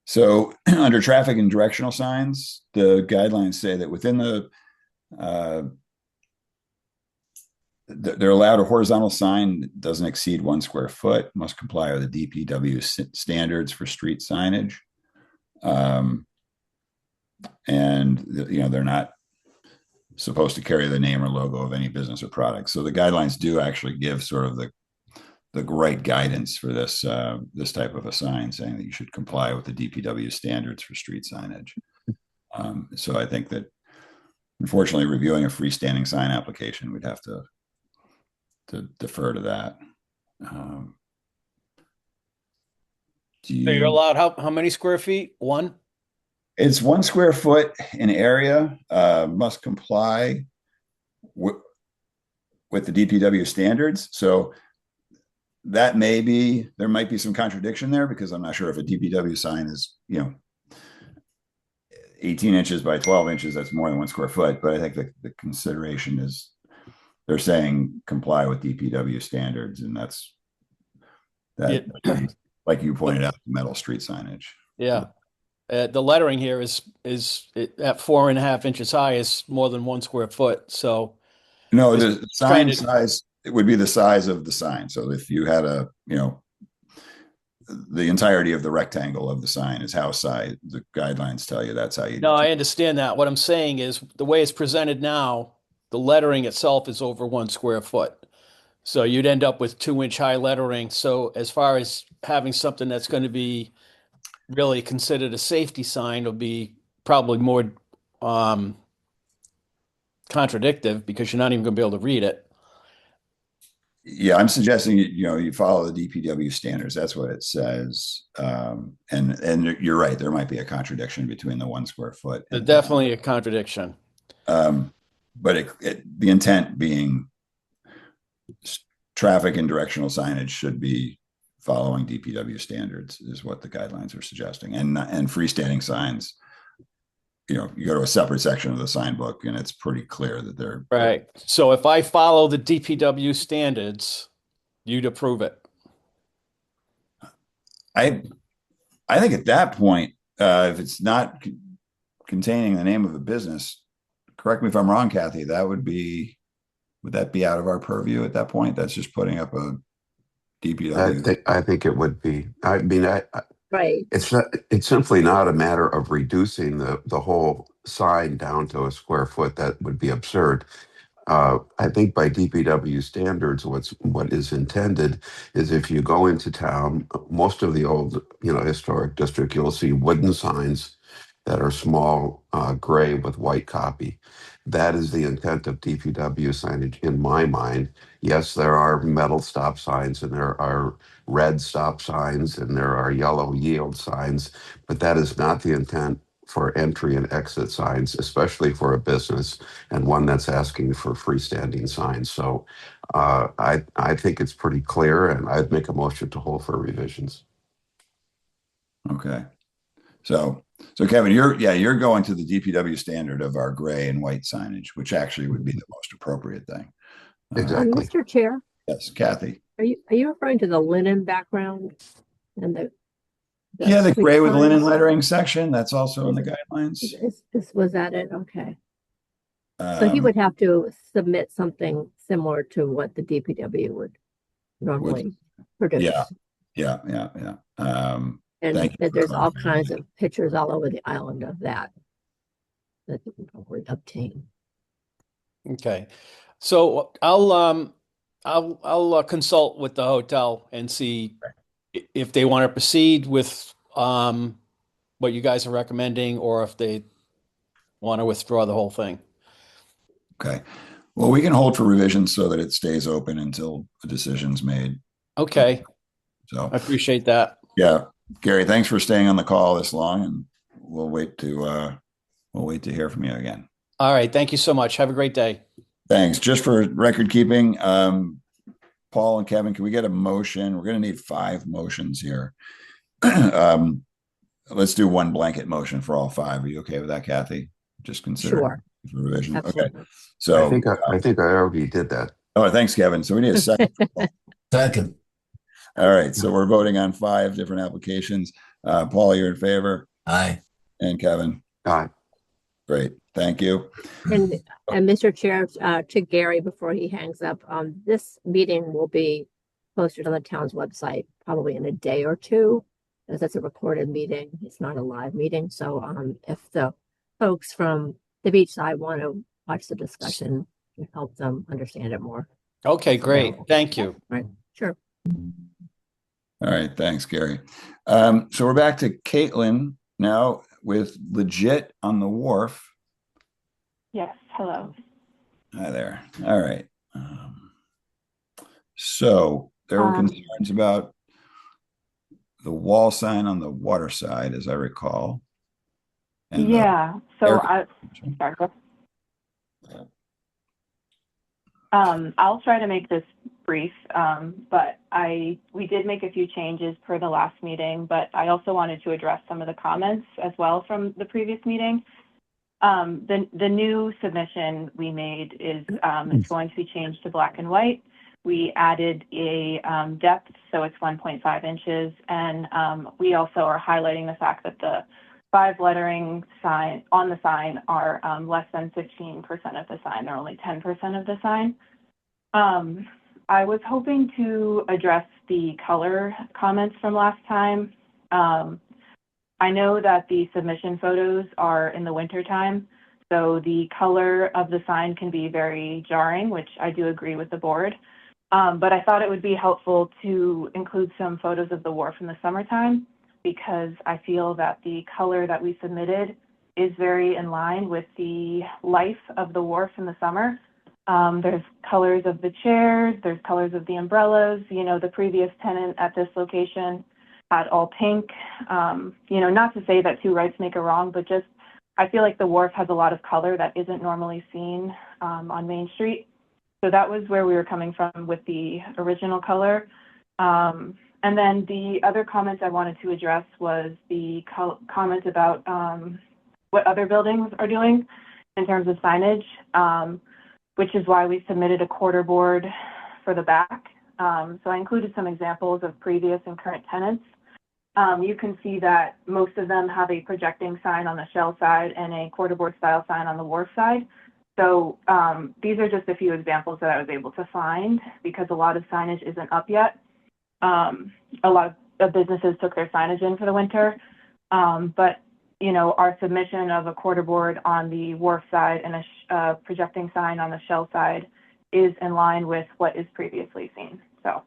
So under traffic and directional signs, the guidelines say that within they're allowed a horizontal sign that doesn't exceed 1 square foot, must comply with the DPW standards for street signage. And they're not supposed to carry the name or logo of any business or product. So the guidelines do actually give sort of the right guidance for this type of a sign, saying that you should comply with the DPW standards for street signage. So I think that, unfortunately, reviewing a freestanding sign application, we'd have to defer to that. So you're allowed how many square feet? 1? It's 1 square foot in area, must comply with the DPW standards. So that there might be some contradiction there, because I'm not sure if a DPW sign is, 18 inches by 12 inches, that's more than 1 square foot. But I think the consideration is they're saying comply with DPW standards. And that's like you pointed out, metal street signage. Yeah. The lettering here is at 4.5 inches high is more than 1 square foot. So no, the sign size, it would be the size of the sign. So if you had the entirety of the rectangle of the sign is house size, the guidelines tell you that's how you. No, I understand that. What I'm saying is the way it's presented now, the lettering itself is over 1 square foot. So you'd end up with 2-inch high lettering. So as far as having something that's going to be really considered a safety sign, will be probably more contradictive, because you're not even going to be able to read it. Yeah, I'm suggesting you follow the DPW standards. That's what it says. And you're right, there might be a contradiction between the 1 square foot. There's definitely a contradiction. But the intent being traffic and directional signage should be following DPW standards, is what the guidelines are suggesting. And freestanding signs, you go to a separate section of the sign book and it's pretty clear that they're right. So if I follow the DPW standards, you'd approve it. I think at that point, if it's not containing the name of a business, correct me if I'm wrong, Kathy, would that be out of our purview at that point? That's just putting up a DPW. I think it would be. I mean, right. It's simply not a matter of reducing the whole sign down to a square foot. That would be absurd. I think by DPW standards, what is intended is, if you go into town, most of the old historic district, you'll see wooden signs that are small, gray with white copy. That is the intent of DPW signage in my mind. Yes, there are metal stop signs, and there are red stop signs, and there are yellow yield signs, but that is not the intent for entry and exit signs, especially for a business and one that's asking for freestanding signs. So I think it's pretty clear, and I'd make a motion to hold for revisions. Okay. So Kevin, you're going to the DPW standard of our gray and white signage, which actually would be the most appropriate thing. Exactly. Mr. Chair. Yes, Kathy. Are you referring to the linen background and the gray with linen lettering section? That's also in the guidelines. Was that it? Okay. So he would have to submit something similar to what the DPW would normally produce. Yeah. And there's all kinds of pictures all over the island of that you can probably obtain. Okay. So I'll consult with the hotel and see if they want to proceed with what you guys are recommending, or if they want to withdraw the whole thing. Okay. Well, we can hold for revisions so that it stays open until a decision's made. Okay. So I appreciate that. Yeah, Gary, thanks for staying on the call this long, and we'll wait to hear from you again. All right. Thank you so much. Have a great day. Thanks. Just for record keeping, Paul and Kevin, can we get a motion? We're going to need 5 motions here. Let's do one blanket motion for all 5. Are you okay with that, Kathy? Just consider Sure. for revision. Absolutely. Okay. So I think I already did that. Oh, thanks, Kevin. So we need a second. Second. All right. So we're voting on 5 different applications. Paul, you're in favor? Aye. And Kevin? Aye. Great. Thank you. And Mr. Chair, to Gary, before he hangs up, this meeting will be posted on the town's website probably in a day or two, because it's a recorded meeting. It's not a live meeting. So if the folks from the beach side want to watch the discussion, it help them understand it more. Okay, great. Thank you. Right. Sure. All right. Thanks, Gary. So we're back to Caitlin now with Legit on the Wharf. Yes, hello. Hi there. All right. So there were concerns about the wall sign on the water side, as I recall. And yeah, so sorry. I'll try to make this brief, but we did make a few changes per the last meeting, but I also wanted to address some of the comments as well from the previous meeting. The new submission we made is it's going to be changed to black and white. We added a depth, so it's 1.5 inches, and we also are highlighting the fact that the 5 lettering sign on the sign are less than 15% of the sign. They're only 10% of the sign. I was hoping to address the color comments from last time. I know that the submission photos are in the wintertime, so the color of the sign can be very jarring, which I do agree with the board. But I thought it would be helpful to include some photos of the wharf in the summertime, because I feel that the color that we submitted is very in line with the life of the wharf in the summer. There's colors of the chairs, there's colors of the umbrellas. You know, the previous tenant at this location had all pink. You know, not to say that 2 rights make a wrong, but just I feel like the wharf has a lot of color that isn't normally seen on Main Street. So that was where we were coming from with the original color. And then the other comments I wanted to address was the comment about what other buildings are doing in terms of signage, which is why we submitted a quarter board for the back. So I included some examples of previous and current tenants. You can see that most of them have a projecting sign on the shell side and a quarter board style sign on the wharf side. So these are just a few examples that I was able to find, because a lot of signage isn't up yet. A lot of businesses took their signage in for the winter, but you know, our submission of a quarter board on the wharf side and a projecting sign on the shell side is in line with what is previously seen. So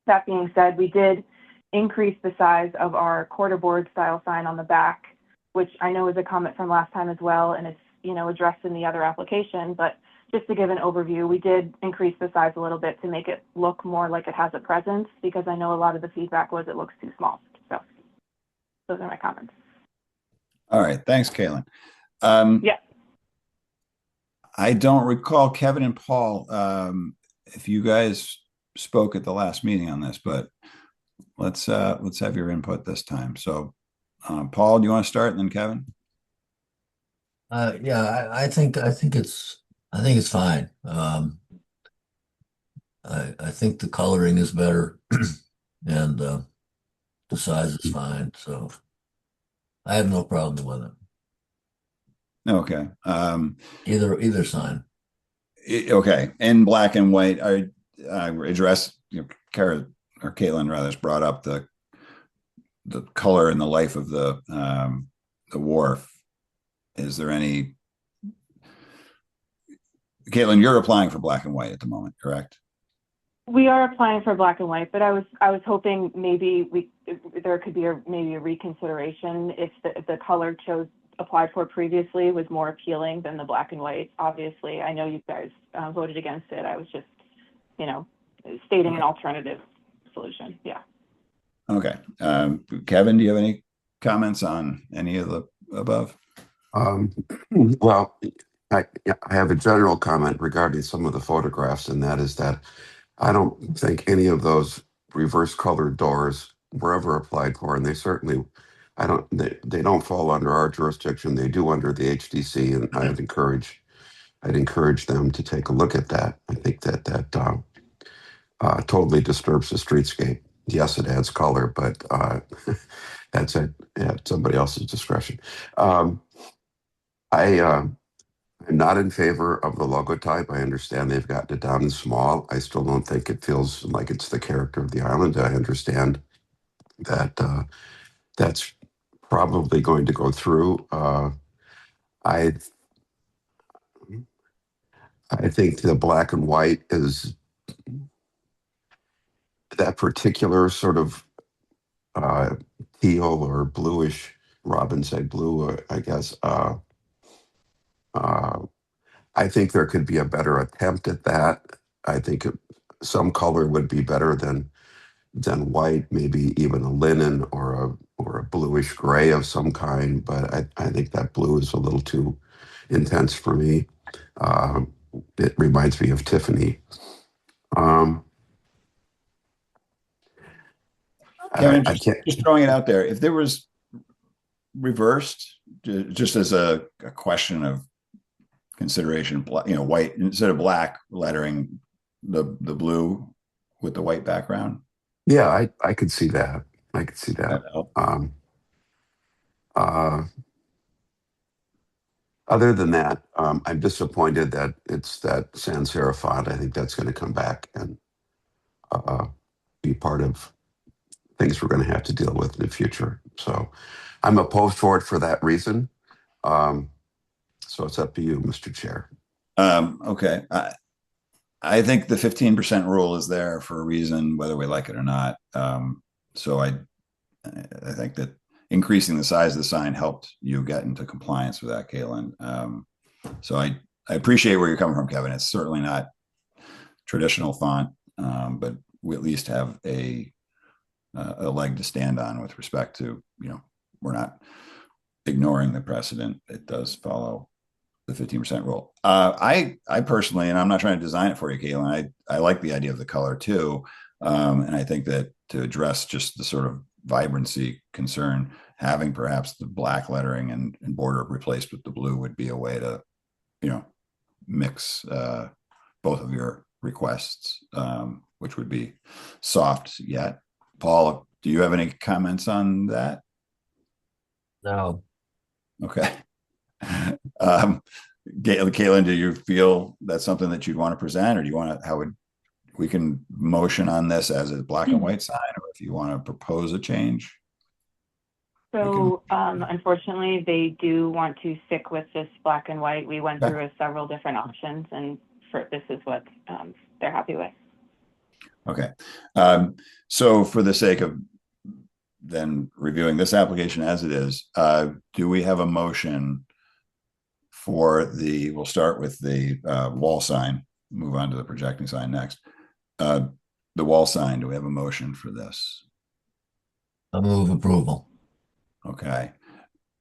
that being said, we did increase the size of our quarter board style sign on the back, which I know is a comment from last time as well, and it's, you know, addressed in the other application. But just to give an overview, we did increase the size a little bit to make it look more like it has a presence, because I know a lot of the feedback was it looks too small. So those are my comments. All right. Thanks, Caitlin. Yeah. I don't recall, Kevin and Paul, if you guys spoke at the last meeting on this, but let's have your input this time. So, Paul, do you want to start, and then Kevin? Yeah, I think it's fine. I think the coloring is better, and the size is fine. So I have no problem with it. Okay. Either sign. Okay. In black and white, I addressed, Kara or Caitlin rather has brought up the color and the life of the wharf. Is there any Caitlin, you're applying for black and white at the moment, correct? We are applying for black and white, but I was hoping maybe there could be maybe a reconsideration if the color applied for previously was more appealing than the black and white. Obviously, I know you guys voted against it. I was just, stating an alternative solution. Yeah. Okay. Kevin, do you have any comments on any of the above? Well, I have a general comment regarding some of the photographs, and that is that I don't think any of those reverse colored doors were ever applied for, and they certainly, they don't fall under our jurisdiction. They do under the HDC, and I'd encourage them to take a look at that. I think that totally disturbs the streetscape. Yes, it adds color, but that's at somebody else's discretion. I'm not in favor of the logo type. I understand they've gotten it down in small. I still don't think it feels like it's the character of the island. I understand that that's probably going to go through. I think the black and white is that particular sort of teal or bluish, Robin said blue, I guess. I think there could be a better attempt at that. I think some color would be better than white, maybe even a linen or a bluish gray of some kind. But I think that blue is a little too intense for me. It reminds me of Tiffany. Kevin, just throwing it out there, if there was reversed, just as a question of consideration, white instead of black lettering, the blue with the white background. Yeah, I could see that. I could see that. Other than that, I'm disappointed that it's that sans serif font. I think that's going to come back and be part of things we're going to have to deal with in the future. So I'm opposed for it for that reason. So it's up to you, Mr. Chair. Okay. I think the 15% rule is there for a reason, whether we like it or not. So I think that increasing the size of the sign helped you get into compliance with that, Caitlin. So I appreciate where you're coming from, Kevin. It's certainly not traditional font, but we at least have a leg to stand on with respect to, we're not ignoring the precedent. It does follow the 15% rule. I personally, and I'm not trying to design it for you, Caitlin, I like the idea of the color too. And I think that to address just the sort of vibrancy concern, having perhaps the black lettering and border replaced with the blue would be a way to, mix both of your requests, which would be soft yet. Paul, do you have any comments on that? No. Okay. Caitlin, do you feel that's something that you'd want to present, or do you want to, we can motion on this as a black and white sign, or if you want to propose a change? So unfortunately, they do want to stick with this black and white. We went through several different options, and this is what they're happy with. Okay. So for the sake of then reviewing this application as it is, do we have a motion for we'll start with the wall sign, move on to the projecting sign next. The wall sign, do we have a motion for this? I move approval. Okay.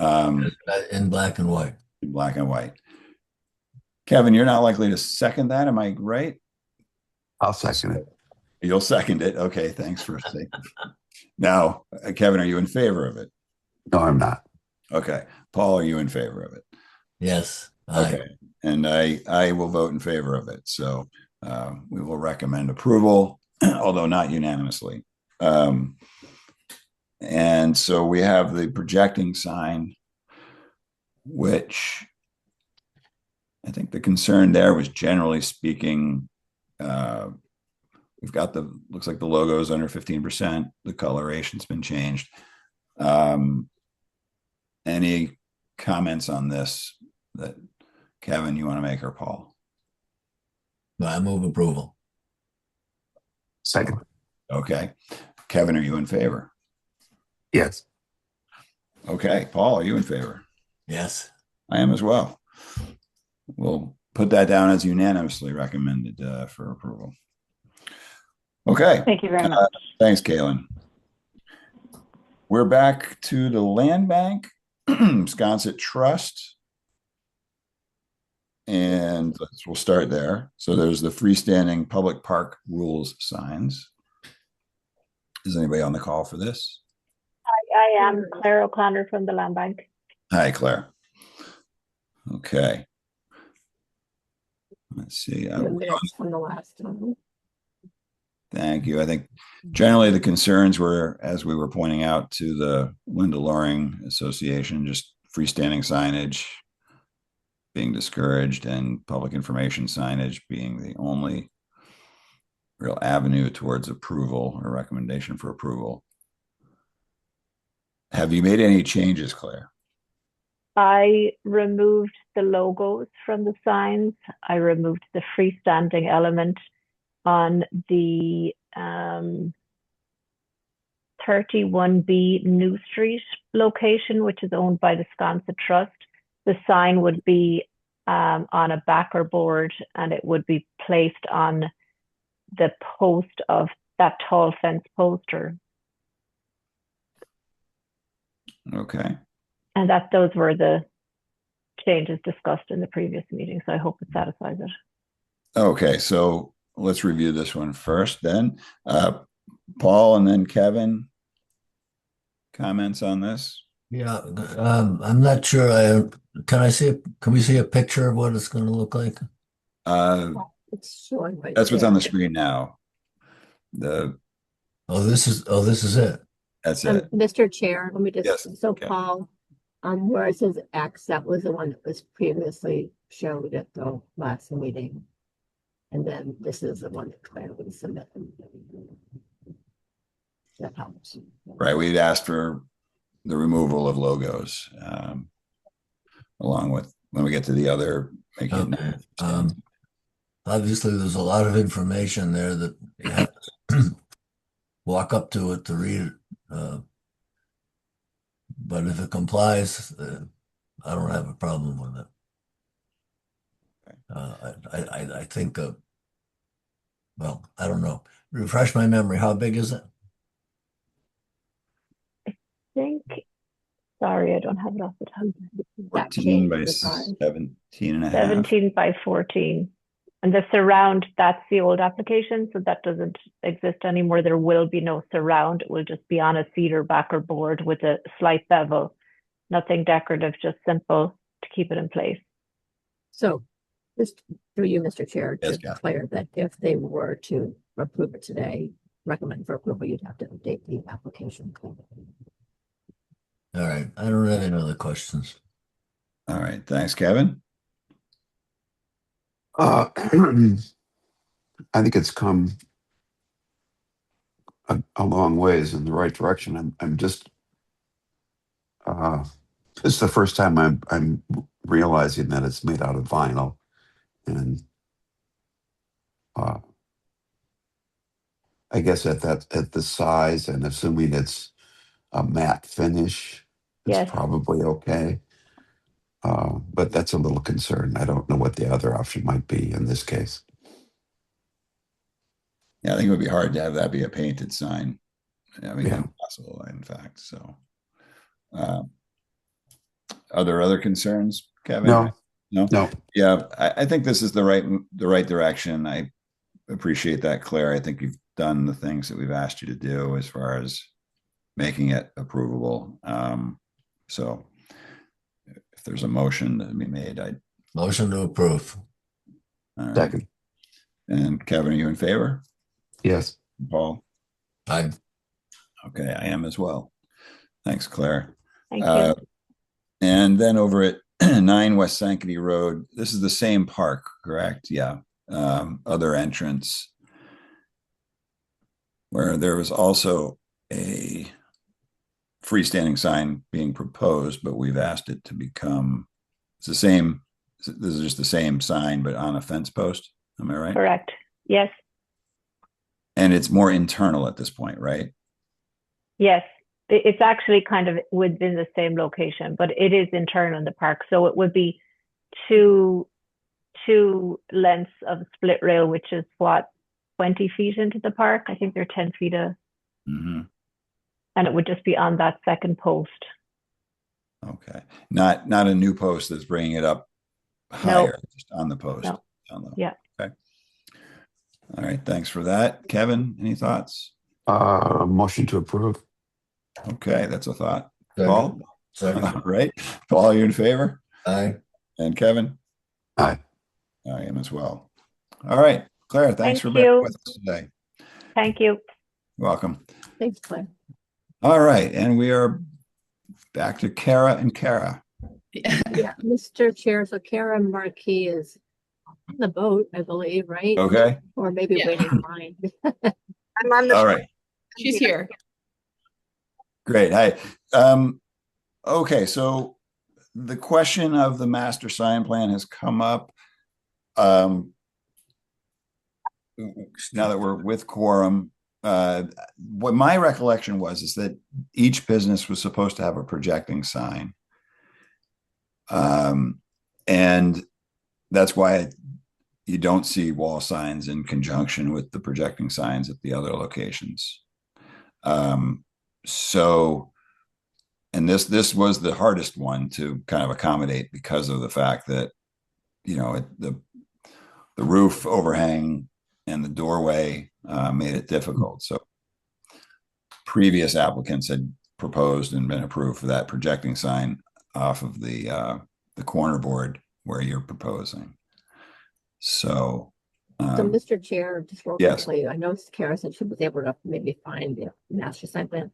In black and white. In black and white. Kevin, you're not likely to second that, am I right? I'll second it. You'll second it. Okay, thanks for saying. Now, Kevin, are you in favor of it? No, I'm not. Okay. Paul, are you in favor of it? Yes. Okay. And I will vote in favor of it. So we will recommend approval, although not unanimously. And so we have the projecting sign, which I think the concern there was, generally speaking, we've got looks like the logo is under 15%. The coloration's been changed. Any comments on this that Kevin, you want to make, or Paul? I move approval. Second. Okay. Kevin, are you in favor? Yes. Okay. Paul, are you in favor? Yes. I am as well. We'll put that down as unanimously recommended for approval. Okay. Thank you very much. Thanks, Kaylin. We're back to the land bank, Sconset Trust. And we'll start there. So there's the freestanding public park rules signs. Is anybody on the call for this? I am Claire O'Connor from the Land Bank. Hi, Claire. Okay. Let's see. The minutes from the last one. Thank you. I think generally the concerns were, as we were pointing out to the Linda Loring Association, just freestanding signage being discouraged and public information signage being the only real avenue towards approval or recommendation for approval. Have you made any changes, Claire? I removed the logos from the signs. I removed the freestanding element on the 31B New Street location, which is owned by the Sconset Trust. The sign would be on a backer board, and it would be placed on the post of that tall fence poster. Okay. And that those were the changes discussed in the previous meeting. So I hope it satisfies it. Okay, so let's review this one first then. Paul and then Kevin, comments on this? Yeah, I'm not sure. Can we see a picture of what it's going to look like? It's showing right That's what's there. on the screen now. This is it. That's it. Mr. Chair, let me just, Yes, so okay. Paul, where it says X, that was the one that was previously showed at the last meeting. And then this is the one that Claire would submit. That helps. Right, we've asked for the removal of logos, along with when we get to the other. Okay. Obviously, there's a lot of information there that you have to walk up to it to read it. But if it complies, I don't have a problem with it. I think, well, I don't know. Refresh my memory. How big is it? Sorry, I don't have it off the top. 14 by 17 and a half. 17 by 14. And the surround, that's the old application, so that doesn't exist anymore. There will be no surround. It will just be on a cedar backer board with a slight bevel. Nothing decorative, just simple to keep it in place. So, just through you, Mr. Chair, Yes, to declare that if they were to approve it today, recommend for approval, you'd have to update the application. All right. I don't have any other questions. All right. Thanks, Kevin. I think it's come a long ways in the right direction. I'm just this is the first time I'm realizing that it's made out of vinyl, and I guess at the size, and assuming it's a matte finish, it's probably okay. But that's a little concern. I don't know what the other option might be in this case. Yeah, I think it would be hard to have that be a painted sign. I mean, Yeah. impossible, in fact. So, are there other concerns, Kevin? No. Yeah, I think this is the right direction. I appreciate that, Claire. I think you've done the things that we've asked you to do as far as making it approvable. So, if there's a motion to be made, Motion to approve. All right. Second. And Kevin, are you in favor? Yes. Paul? Aye. Okay, I am as well. Thanks, Claire. Thank you. And then over at 9 West Sankaty Road, this is the same park, correct? Yeah. Other entrance, where there was also a freestanding sign being proposed, but we've asked it to become, it's the same, this is just the same sign, but on a fence post. Am I right? Correct. Yes. And it's more internal at this point, right? Yes. It's actually kind of within the same location, but it is internal in the park. So it would be two lengths of split rail, which is what, 20 feet into the park. I think they're 10 feet. Mm-hmm. And it would just be on that second post. Okay. Not a new post that's bringing it up higher, just on the post. No. Yeah. Okay. All right. Thanks for that. Kevin, any thoughts? Motion to approve. Okay. That's a thought. Second. Paul? Second. All right. Paul, you in favor? Aye. And Kevin? Aye. I am as well. All right. Claire, thanks for Thank being you. with us today. Thank you. Welcome. Thanks, Claire. All right. And we are back to Kara and Kara. Yeah, Mr. Chair, so Kara Marquis is on the boat, I believe, right? Okay. Or maybe waiting in line. I'm on the. All right. She's here. Great. Hi. Okay. So the question of the master sign plan has come up. Now that we're with quorum, what my recollection was is that each business was supposed to have a projecting sign. And that's why you don't see wall signs in conjunction with the projecting signs at the other locations. And this was the hardest one to kind of accommodate because of the fact that, the roof overhang and the doorway made it difficult. So previous applicants had proposed and been approved for that projecting sign off of the corner board where you're proposing. So, Mr. Chair, just real yes. quickly, I noticed Kara said she was able to maybe find the master sign plan.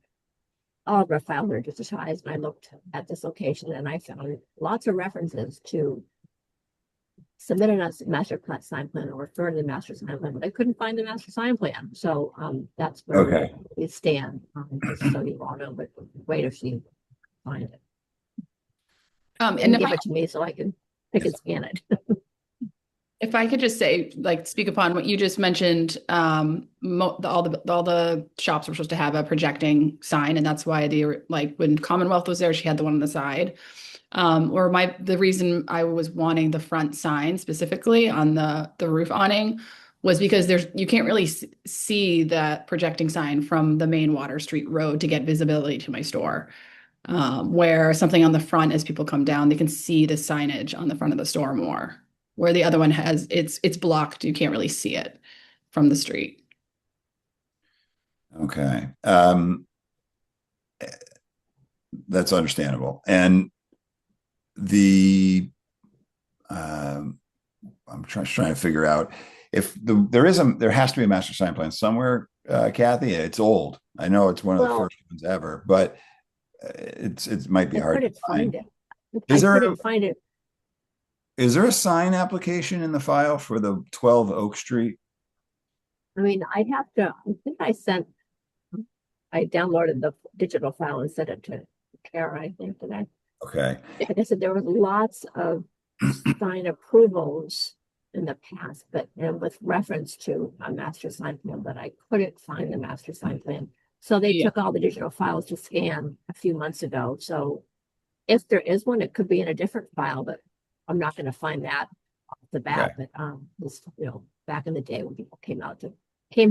All of our files are digitized, and I looked at this location and I found lots of references to submitting a master sign plan or refer to the master sign plan, but I couldn't find the master sign plan. So that's where we stand. Just so you all know, but wait if she find it. And give it to me so I can scan it. If I could just say, speak upon what you just mentioned, all the shops were supposed to have a projecting sign, and that's why when Commonwealth was there, she had the one on the side. The reason I was wanting the front sign specifically on the roof awning was because you can't really see that projecting sign from the main Water Street Road to get visibility to my store. Where something on the front, as people come down, they can see the signage on the front of the store more. Where the other one it's blocked, you can't really see it from the street. Okay. That's understandable. And I'm trying to figure out if there has to be a master sign plan somewhere, Kathy. It's old. I know it's one of the first ones ever, but it might be hard to find it. I couldn't find it. Is there a sign application in the file for the 12 Oak Street? I mean, I think I downloaded the digital file and sent it to Kara, I think, did I? Okay. Like I said, there was lots of sign approvals in the past, and with reference to a master sign plan, but I couldn't find the master sign plan. So they took all the digital files to scan a few months ago. So if there is one, it could be in a different file, but I'm not going to find that off the bat. Okay. But back in the day when people came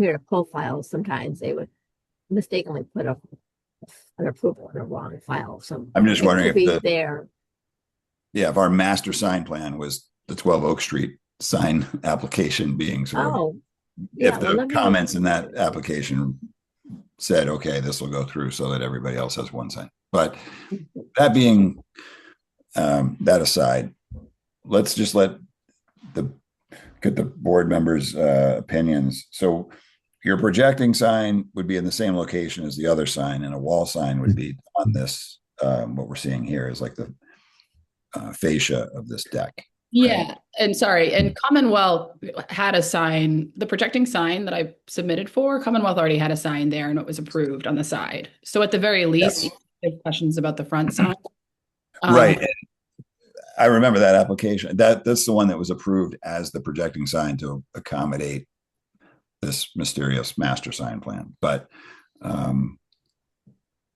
here to pull files, sometimes they would mistakenly put an approval in a wrong file. So I'm just wondering if our master sign plan was the 12 Oak Street sign application being sort of, if the comments in that application said, okay, this will go through so that everybody else has one sign. But that being that aside, let's just get the board members' opinions. So your projecting sign would be in the same location as the other sign, and a wall sign would be on this. What we're seeing here is like the fascia of this deck. Yeah. And Commonwealth had a sign, the projecting sign that I submitted for, Commonwealth already had a sign there and it was approved on the side. So at the very least, there's questions about the front sign. Right. I remember that application. That's the one that was approved as the projecting sign to accommodate this mysterious master sign plan. But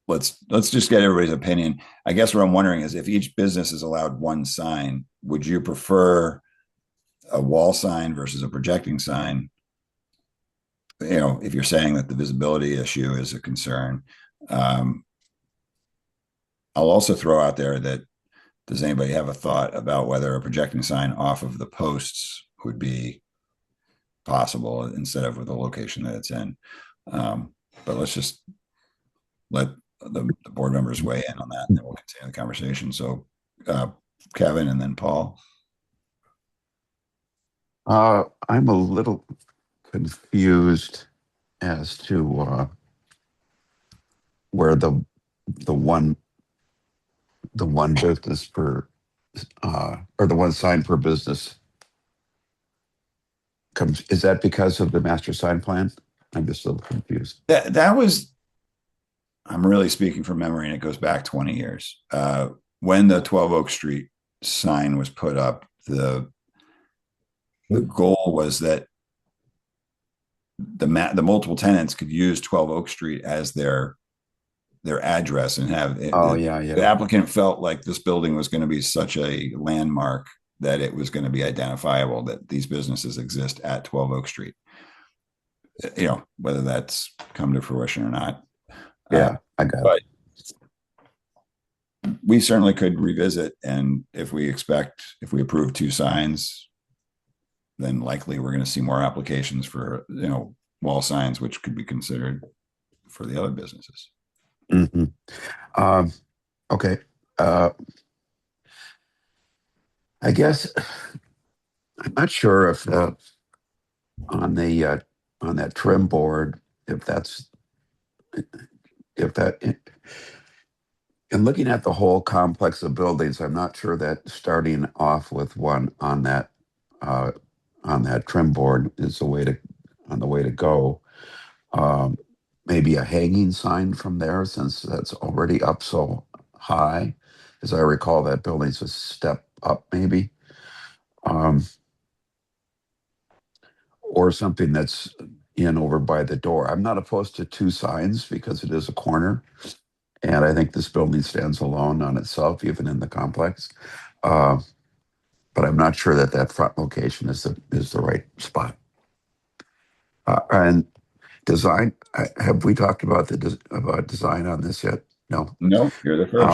let's just get everybody's opinion. I guess what I'm wondering is if each business is allowed one sign, would you prefer a wall sign versus a projecting sign? You know, if you're saying that the visibility issue is a concern. I'll also throw out there that, does anybody have a thought about whether a projecting sign off of the posts would be possible instead of with the location that it's in? But let's just let the board members weigh in on that, and then we'll continue the conversation. So, Kevin, and then Paul. I'm a little confused as to where the one business per or the one sign per business comes. Is that because of the master sign plan? I'm just a little confused. That was, I'm really speaking from memory, and it goes back 20 years. When the 12 Oak Street sign was put up, the goal was that the multiple tenants could use 12 Oak Street as their address and have it. The applicant felt like this building was going to be such a landmark that it was going to be identifiable that these businesses exist at 12 Oak Street. You know, whether that's come to fruition or not. Yeah, I got it. We certainly could revisit, and if we approve two signs, then likely we're going to see more applications for, you know, wall signs, which could be considered for the other businesses. Mm-hmm. Okay. I guess I'm not sure if on that trim board, if that in looking at the whole complex of buildings, I'm not sure that starting off with one on that trim board is the way to go. Maybe a hanging sign from there, since that's already up so high. As I recall, that building's a step up, maybe. Or something that's in over by the door. I'm not opposed to two signs because it is a corner. And I think this building stands alone on itself, even in the complex. But I'm not sure that front location is the right spot. And design, have we talked about about design on this yet? No. No, you're the first.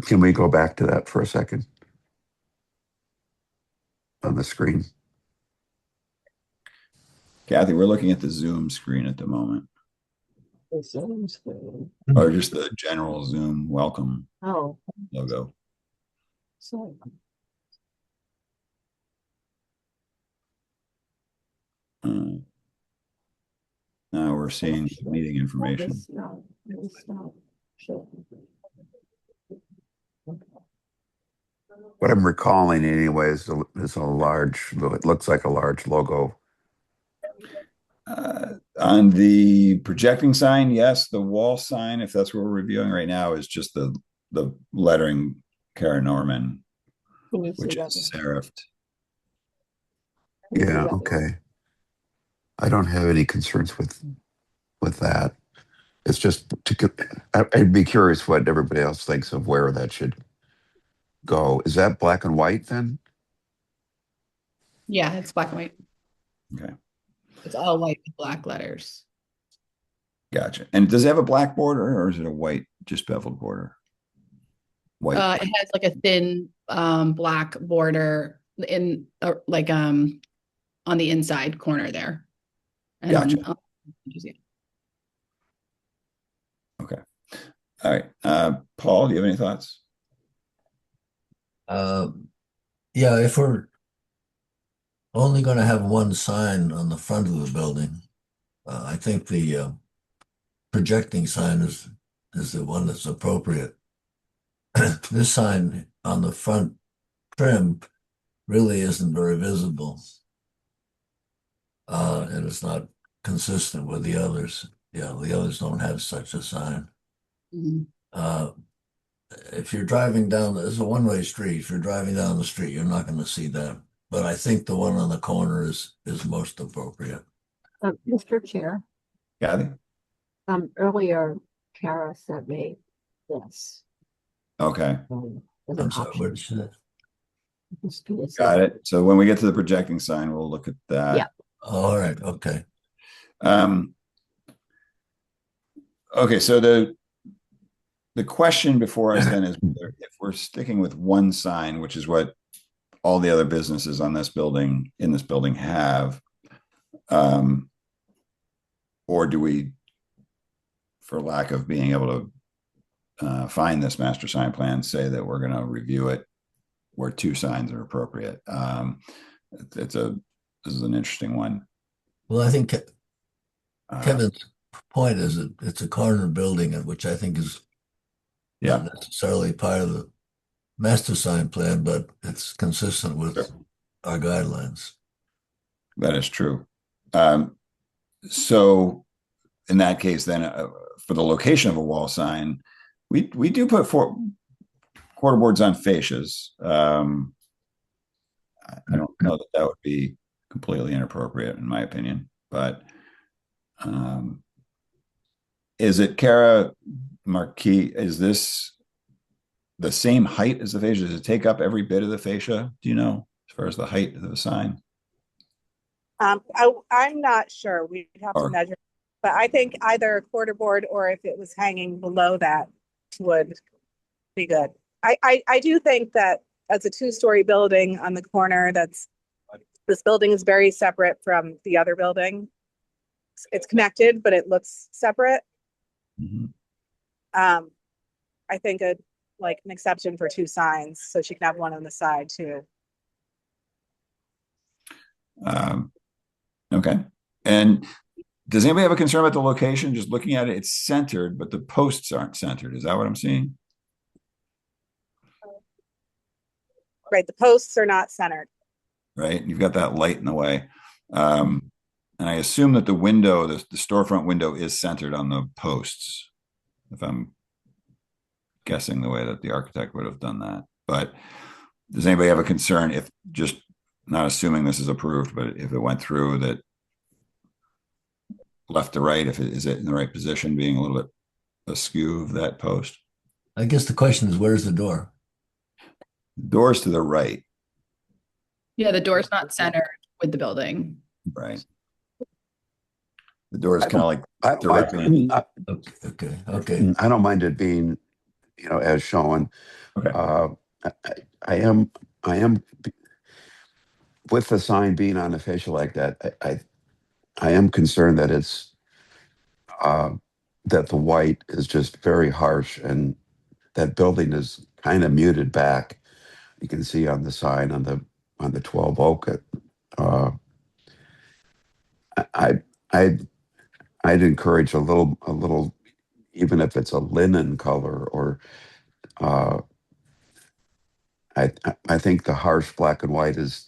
Can we go back to that for a second on the screen? Kathy, we're looking at the Zoom screen at the moment. The Zoom screen. Or just the general Zoom welcome logo. So now we're seeing meeting information. What I'm recalling anyway is a large, it looks like a large logo. On the projecting sign, yes. The wall sign, if that's what we're reviewing right now, is just the lettering Kara Norman, which is serifed. Yeah, okay. I don't have any concerns with that. It's just I'd be curious what everybody else thinks of where that should go. Is that black and white then? Yeah, it's black and white. Okay. It's all white with black letters. Gotcha. And does it have a black border, or is it a white, just beveled border? White. It has like a thin black border in on the inside corner there. And Gotcha. Yeah. Okay. All right. Paul, do you have any thoughts? Yeah, if we're only going to have one sign on the front of the building, I think the projecting sign is the one that's appropriate. This sign on the front trim really isn't very visible, and it's not consistent with the others. Yeah, the others don't have such a sign. Mm-hmm. if you're driving down, it's a one-way street. If you're driving down the street, you're not going to see that. But I think the one on the corner is most appropriate. Mr. Chair, Kathy? earlier Kara sent me this. Okay. As an I'm sorry, option. what did you say? Got it. So when we get to the projecting sign, we'll look at that. Yeah. All right. Okay. Okay. So the question before us then is if we're sticking with one sign, which is what all the other businesses on this building have, or do we, for lack of being able to find this master sign plan, say that we're going to review it where two signs are appropriate? This is an interesting one. Well, I think Kevin's point is that it's a corner building, which I think is not necessarily part of the master sign plan, but it's consistent with our guidelines. That is true. So in that case, then for the location of a wall sign, we do put quarter boards on fascias. I don't know that would be completely inappropriate in my opinion, but is it, Kara Marquis, is this the same height as the fascia? Does it take up every bit of the fascia? Do you know, as far as the height of the sign? I'm not sure. We'd have to measure, but I think either a quarter board or if it was hanging below that would be good. I do think that as a two-story building on the corner, this building is very separate from the other building. It's connected, but it looks separate. Mm-hmm. I think an exception for two signs, so she can have one on the side too. Okay. And does anybody have a concern about the location? Just looking at it, it's centered, but the posts aren't centered. Is that what I'm seeing? Right. The posts are not centered. Right. You've got that light in the way. And I assume that the window, the storefront window is centered on the posts, if I'm guessing the way that the architect would have done that. But does anybody have a concern, if just not assuming this is approved, but if it went through, that left to right, is it in the right position, being a little bit askew of that post? I guess the question is, where's the door? The door's to the right. Yeah, the door's not centered with the building. Right. The door is kind of like directly. Okay. I don't mind it being, as shown. Okay. I am with the sign being on a fascia like that. I am concerned that it's that the white is just very harsh, and that building is kind of muted back. You can see on the sign on the 12 Oak. I'd encourage a little, even if it's a linen color, or I think the harsh black and white is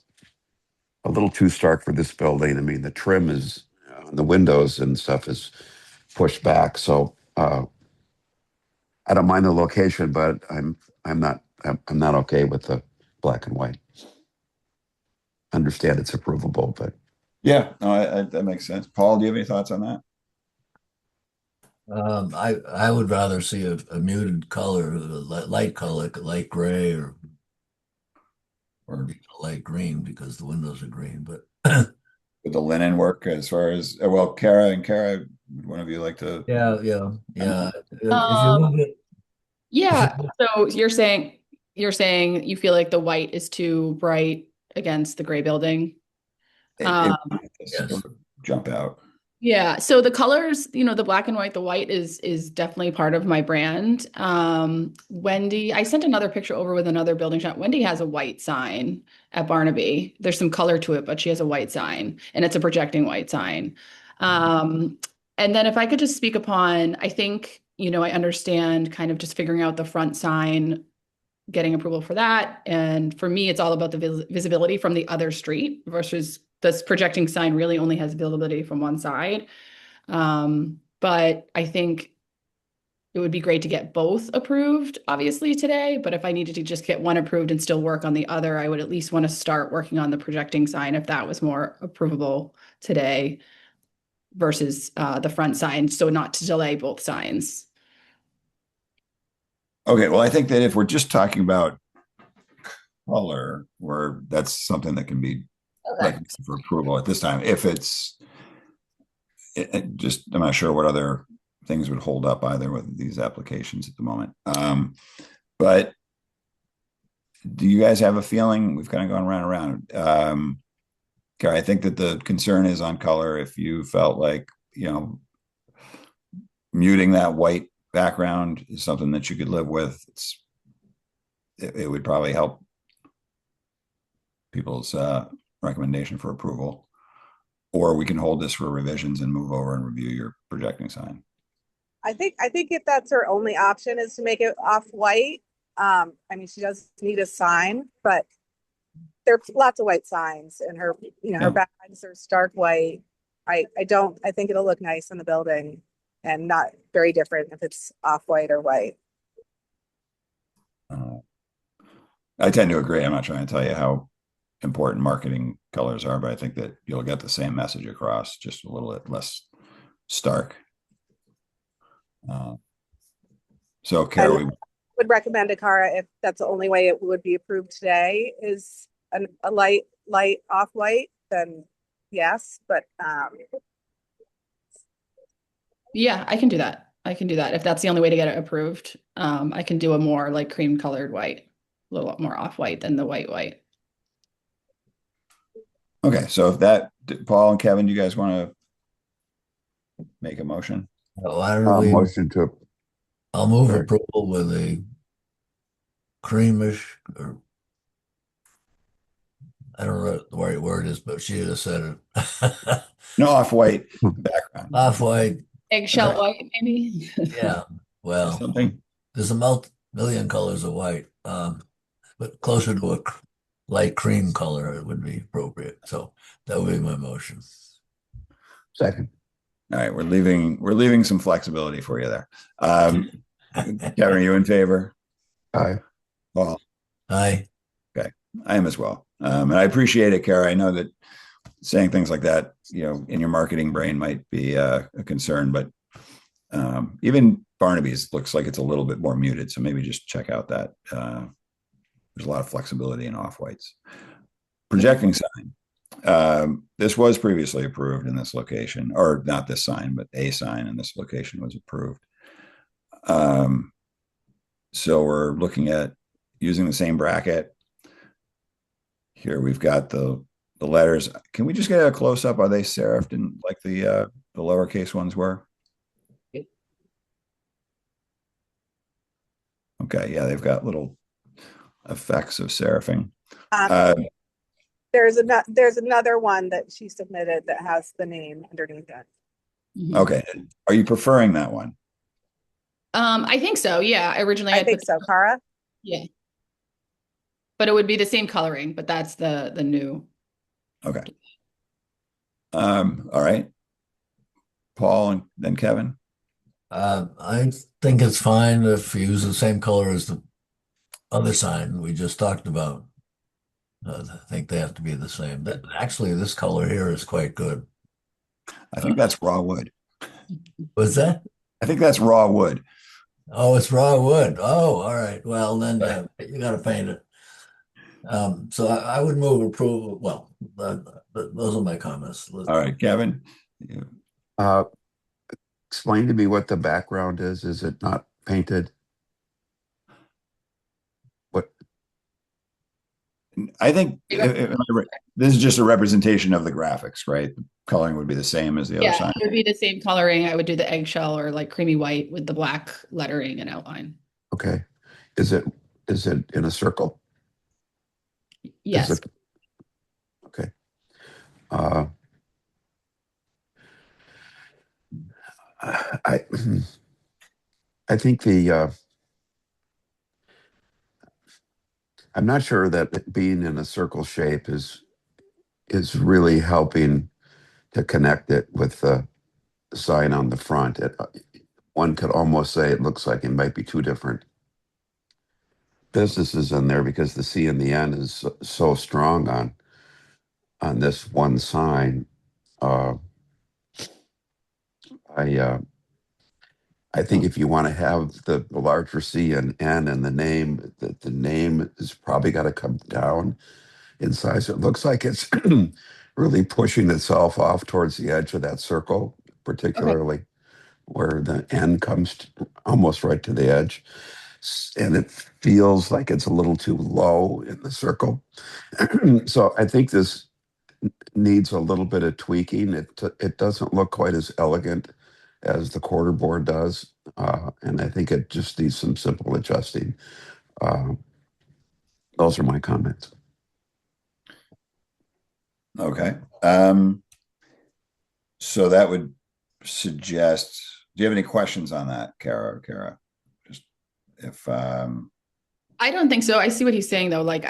a little too stark for this building. I mean, the trim is the windows and stuff is pushed back, so I don't mind the location, but I'm not okay with the black and white. Understand it's approvable, but yeah, no, that makes sense. Paul, do you have any thoughts on that? I would rather see a muted color, light color, light gray or light green, because the windows are green. But would the linen work as far as, well, Kara, would one of you like to? Yeah. If you move it, Yeah. So you're saying you feel like the white is too bright against the gray building? It jump out. Yeah. So the colors, the black and white, the white is definitely part of my brand. Wendy, I sent another picture over with another building shot. Wendy has a white sign at Barnaby. There's some color to it, but she has a white sign, and it's a projecting white sign. And then if I could just speak upon, I think, I understand kind of just figuring out the front sign, getting approval for that. And for me, it's all about the visibility from the other street versus this projecting sign really only has visibility from one side. But I think it would be great to get both approved, obviously, today. But if I needed to just get one approved and still work on the other, I would at least want to start working on the projecting sign if that was more approvable today versus the front sign, so not to delay both signs. Okay, well, I think that if we're just talking about color, that's something that can be recommended for approval at this time. If it's I'm not sure what other things would hold up either with these applications at the moment. But do you guys have a feeling? We've kind of gone round and around. Gary, I think that the concern is on color. If you felt like, muting that white background is something that you could live with, it would probably help people's recommendation for approval. Or we can hold this for revisions and move over and review your projecting sign. I think if that's her only option is to make it off-white. I mean, she does need a sign, but there are lots of white signs, and her backgrounds are stark white. I think it'll look nice in the building and not very different if it's off-white or white. I tend to agree. I'm not trying to tell you how important marketing colors are, but I think that you'll get the same message across, just a little bit less stark. So Carol, would recommend to Cara, if that's the only way it would be approved today, is a light off-white, then yes, but yeah, I can do that. If that's the only way to get it approved. I can do a more like cream colored white, a little more off-white than the white. Okay, so if that, Paul and Kevin, do you guys want to make a motion? Motion to. I'll move approval with a creamish, or I don't know what the right word is, but she just said it. No, off-white background. Off-white. Eggshell white, maybe. Yeah, well, there's a million colors of white, but closer to a light cream color, it would be appropriate. So that would be my motion. Second. All right, we're leaving some flexibility for you there. Kevin, are you in favor? Aye. Paul? Aye. Okay, I am as well. And I appreciate it, Kara. I know that saying things like that, in your marketing brain might be a concern, but even Barnaby's looks like it's a little bit more muted. So maybe just check out that. There's a lot of flexibility in off-whites. Projecting sign. This was previously approved in this location, or not this sign, but a sign in this location was approved. So we're looking at using the same bracket. Here we've got the letters. Can we just get a close up? Are they serifed in like the lowercase ones were? Okay, yeah, they've got little effects of serifing. There's another one that she submitted that has the name underneath it. Okay, are you preferring that one? I think so. Yeah, originally I think so, Cara. Yeah, but it would be the same coloring, but that's the new. Okay. All right. Paul and then Kevin. I think it's fine if you use the same color as the other sign we just talked about. I think they have to be the same. Actually, this color here is quite good. I think that's raw wood. What's that? I think that's raw wood. Oh, it's raw wood. Oh, all right. Well, then you got to paint it. So I would move approval. Well, those are my comments. All right, Kevin. Explain to me what the background is. Is it not painted? What? I think this is just a representation of the graphics, right? The coloring would be the same as the other sign. It would be the same coloring. I would do the eggshell or like creamy white with the black lettering and outline. Okay. Is it in a circle? Yes. Okay. I think I'm not sure that it being in a circle shape is really helping to connect it with the sign on the front. one could almost say it looks like it might be two different businesses in there because the C and the N is so strong on this one sign. I think if you want to have the larger C and N and the name is probably got to come down in size. It looks like it's really pushing itself off towards the edge of that circle, particularly where the N comes almost right to the edge. And it feels like it's a little too low in the circle. So I think this needs a little bit of tweaking. It doesn't look quite as elegant as the quarter board does. And I think it just needs some simple adjusting. Those are my comments. Okay. So that would suggest, do you have any questions on that, Kara? Just if I don't think so. I see what he's saying though. Like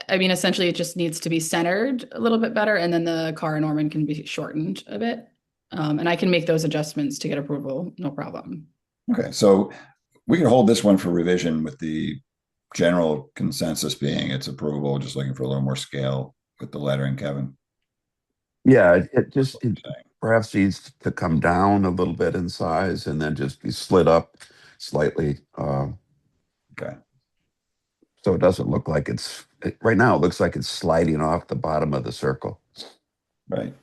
I mean, essentially it just needs to be centered a little bit better, and then the car and ornament can be shortened a bit. And I can make those adjustments to get approval, no problem. Okay, so we can hold this one for revision with the general consensus being it's approvable, just looking for a little more scale with the lettering, Kevin. Yeah, it perhaps needs to come down a little bit in size and then just be slid up slightly. Okay. So it doesn't look like right now it looks like it's sliding off the bottom of the circle. Right.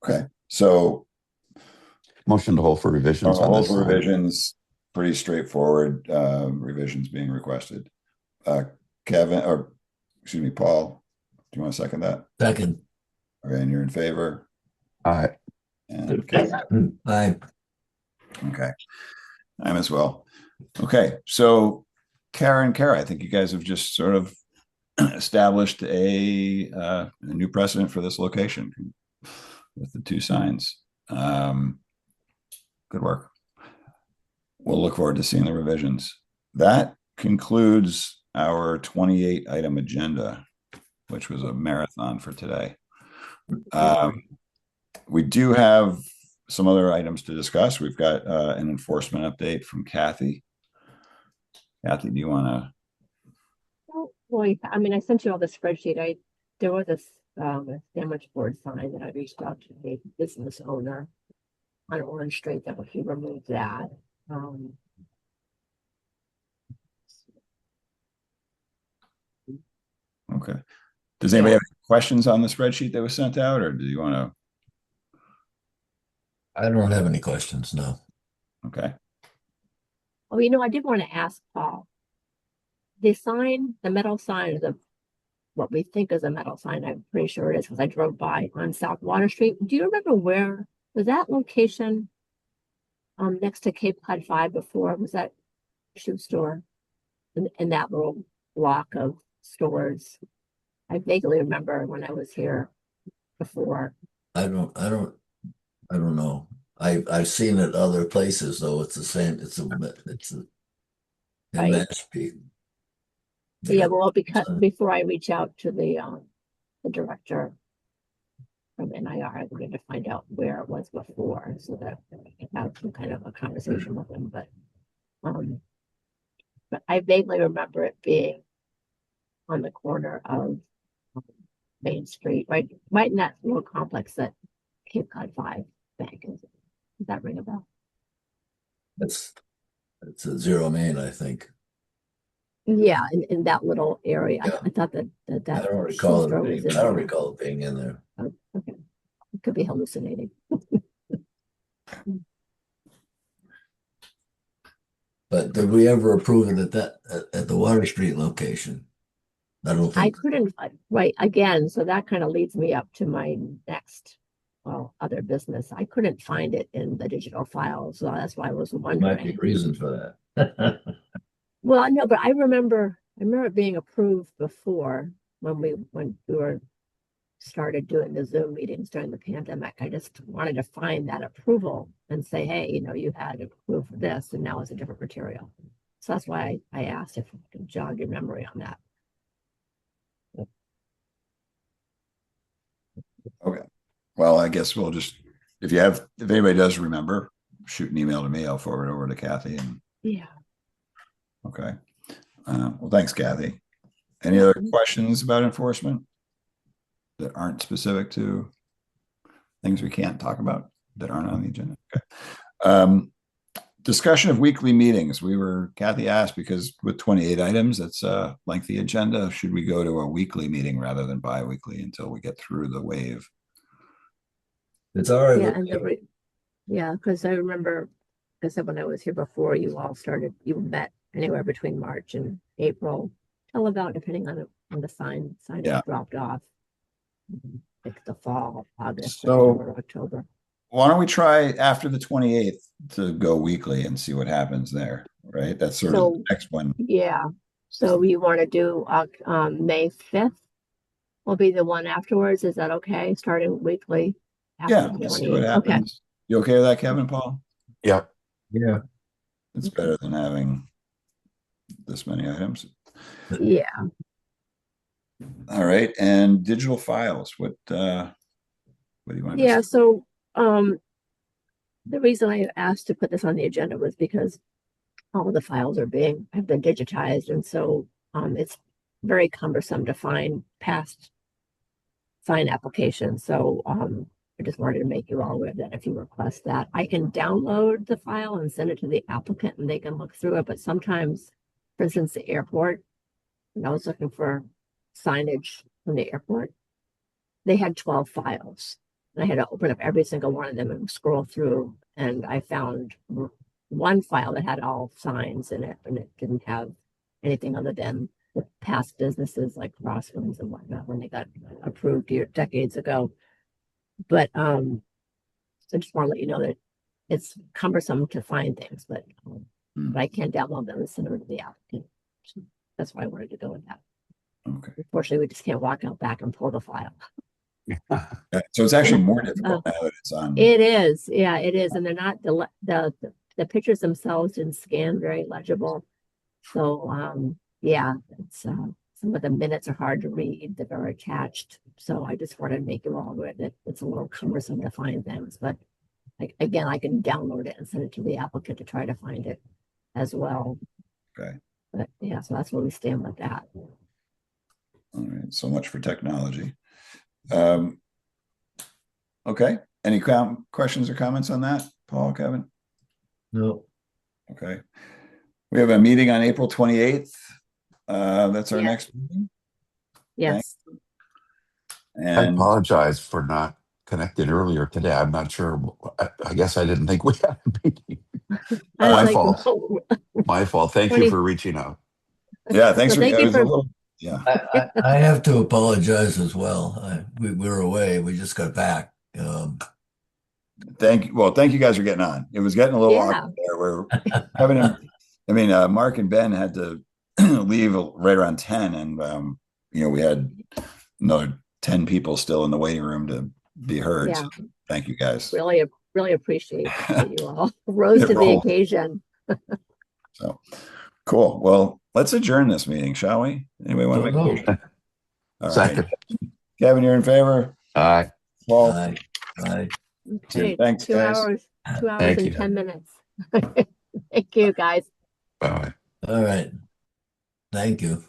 Okay. So motion to hold for revisions. Hold for revisions, pretty straightforward revisions being requested. Kevin, or excuse me, Paul, do you want to second that? Second. Okay, and you're in favor? Aye. And Kevin? Aye. Okay. I'm as well. Okay, so Kara, I think you guys have just sort of established a new precedent for this location with the two signs. Good work. We'll look forward to seeing the revisions. That concludes our 28 item agenda, which was a marathon for today. We do have some other items to discuss. We've got an enforcement update from Kathy. Kathy, do you want to? Well, I mean, I sent you all the spreadsheet. There was a sandwich board sign that I reached out to the business owner on Orange Street that he removed that. Okay. Does anybody have any questions on the spreadsheet that was sent out, or do you want to? I don't have any questions, no. Okay. Oh, you know, I did want to ask Paul. The sign, the metal sign, what we think is a metal sign, I'm pretty sure it is because I drove by on South Water Street. Do you remember where was that location? Next to Cape Cod 5 before, was that shoe store in that little block of stores? I vaguely remember when I was here before. I don't know. I've seen it other places though. It's the same. It's a Right. Mashpee. Yeah, well, because before I reach out to the director from NIR, I wanted to find out where it was before so that I can have some kind of a conversation with him. But I vaguely remember it being on the corner of Main Street, right in that little complex that Cape Cod 5 Bank is. Does that ring a bell? It's a Zero Main, I think. Yeah, in that little area. Yeah. I thought that I don't recall shoe store was in I don't there. recall it being in there. Oh, okay. It could be hallucinating. But did we ever approve it at the Water Street location? I don't I think. couldn't, right, again, so that kind of leads me up to my next, other business. I couldn't find it in the digital files, so that's why I was wondering. Might be a reason for that. Well, no, but I remember it being approved before when we started doing the Zoom meetings during the pandemic. I just wanted to find that approval and say, hey, you had approved this and now it's a different material. So that's why I asked if you could jog your memory on that. Okay. Well, I guess we'll just, if anybody does remember, shoot an email to me. I'll forward it over to Kathy. And Yeah. okay. Well, thanks, Kathy. Any other questions about enforcement that aren't specific to things we can't talk about that aren't on the agenda? Okay. Discussion of weekly meetings. Kathy asked, because with 28 items, that's a lengthy agenda. Should we go to a weekly meeting rather than bi-weekly until we get through the wave? It's all right. Yeah, and yeah, because I remember, because when I was here before, you met anywhere between March and April, till about, depending on the sign dropped off, like the fall, August, September, October. Why don't we try after the 28th to go weekly and see what happens there, right? That's sort of the next one. Yeah. So you want to do May 5th will be the one afterwards. Is that okay? Starting weekly after the 28th. See what happens. Okay. You okay with that, Kevin, Paul? Yeah. Yeah. It's better than having this many items. Yeah. All right. And digital files. What do you want to say? So the reason I asked to put this on the agenda was because all of the files have been digitized, and so it's very cumbersome to find past sign applications. So I just wanted to make you all aware that if you request that, I can download the file and send it to the applicant and they can look through it. But sometimes, for instance, the airport, when I was looking for signage from the airport, they had 12 files. And I had to open up every single one of them and scroll through. And I found one file that had all signs in it, and it didn't have anything other than the past businesses like Crosswinds and whatnot when they got approved decades ago. But so I just want to let you know that it's cumbersome to find things, but I can download them and send them to the applicant. So that's why I wanted to go with that. Okay. Unfortunately, we just can't walk out back and pull the file. So it's actually more difficult now that it's on. It is, yeah, it is, and they're not the pictures themselves didn't scan very legible. So yeah, it's some of the minutes are hard to read that are attached. So I just wanted to make you all aware that it's a little cumbersome to find things, but again, I can download it and send it to the applicant to try to find it as well. Okay. But yeah, so that's where we stand with that. All right. So much for technology. Okay. Any questions or comments on that, Paul, Kevin? No. Okay. We have a meeting on April 28th. That's our next meeting. Yes. I apologize for not connecting earlier today. I'm not sure. I guess I didn't think we had a meeting. My fault. My fault. Thank you for reaching out. Yeah, thanks for. Yeah, I have to apologize as well. We were away. We just got back. Thank you guys for getting on. It was getting a little awkward there. Where Mark and Ben had to leave right around 10, and we had another 10 people still in the waiting room to be heard. Yeah. So thank you guys. Really appreciate that you all rose to the occasion. So cool. Well, let's adjourn this meeting, shall we? Anybody want to make a motion? All right. Kevin, you're in favor? Aye. Paul? Aye. Okay, thanks, 2 guys. hours, 2 hours Thank and you. 10 minutes. Thank you, guys. Bye. All right. Thank you.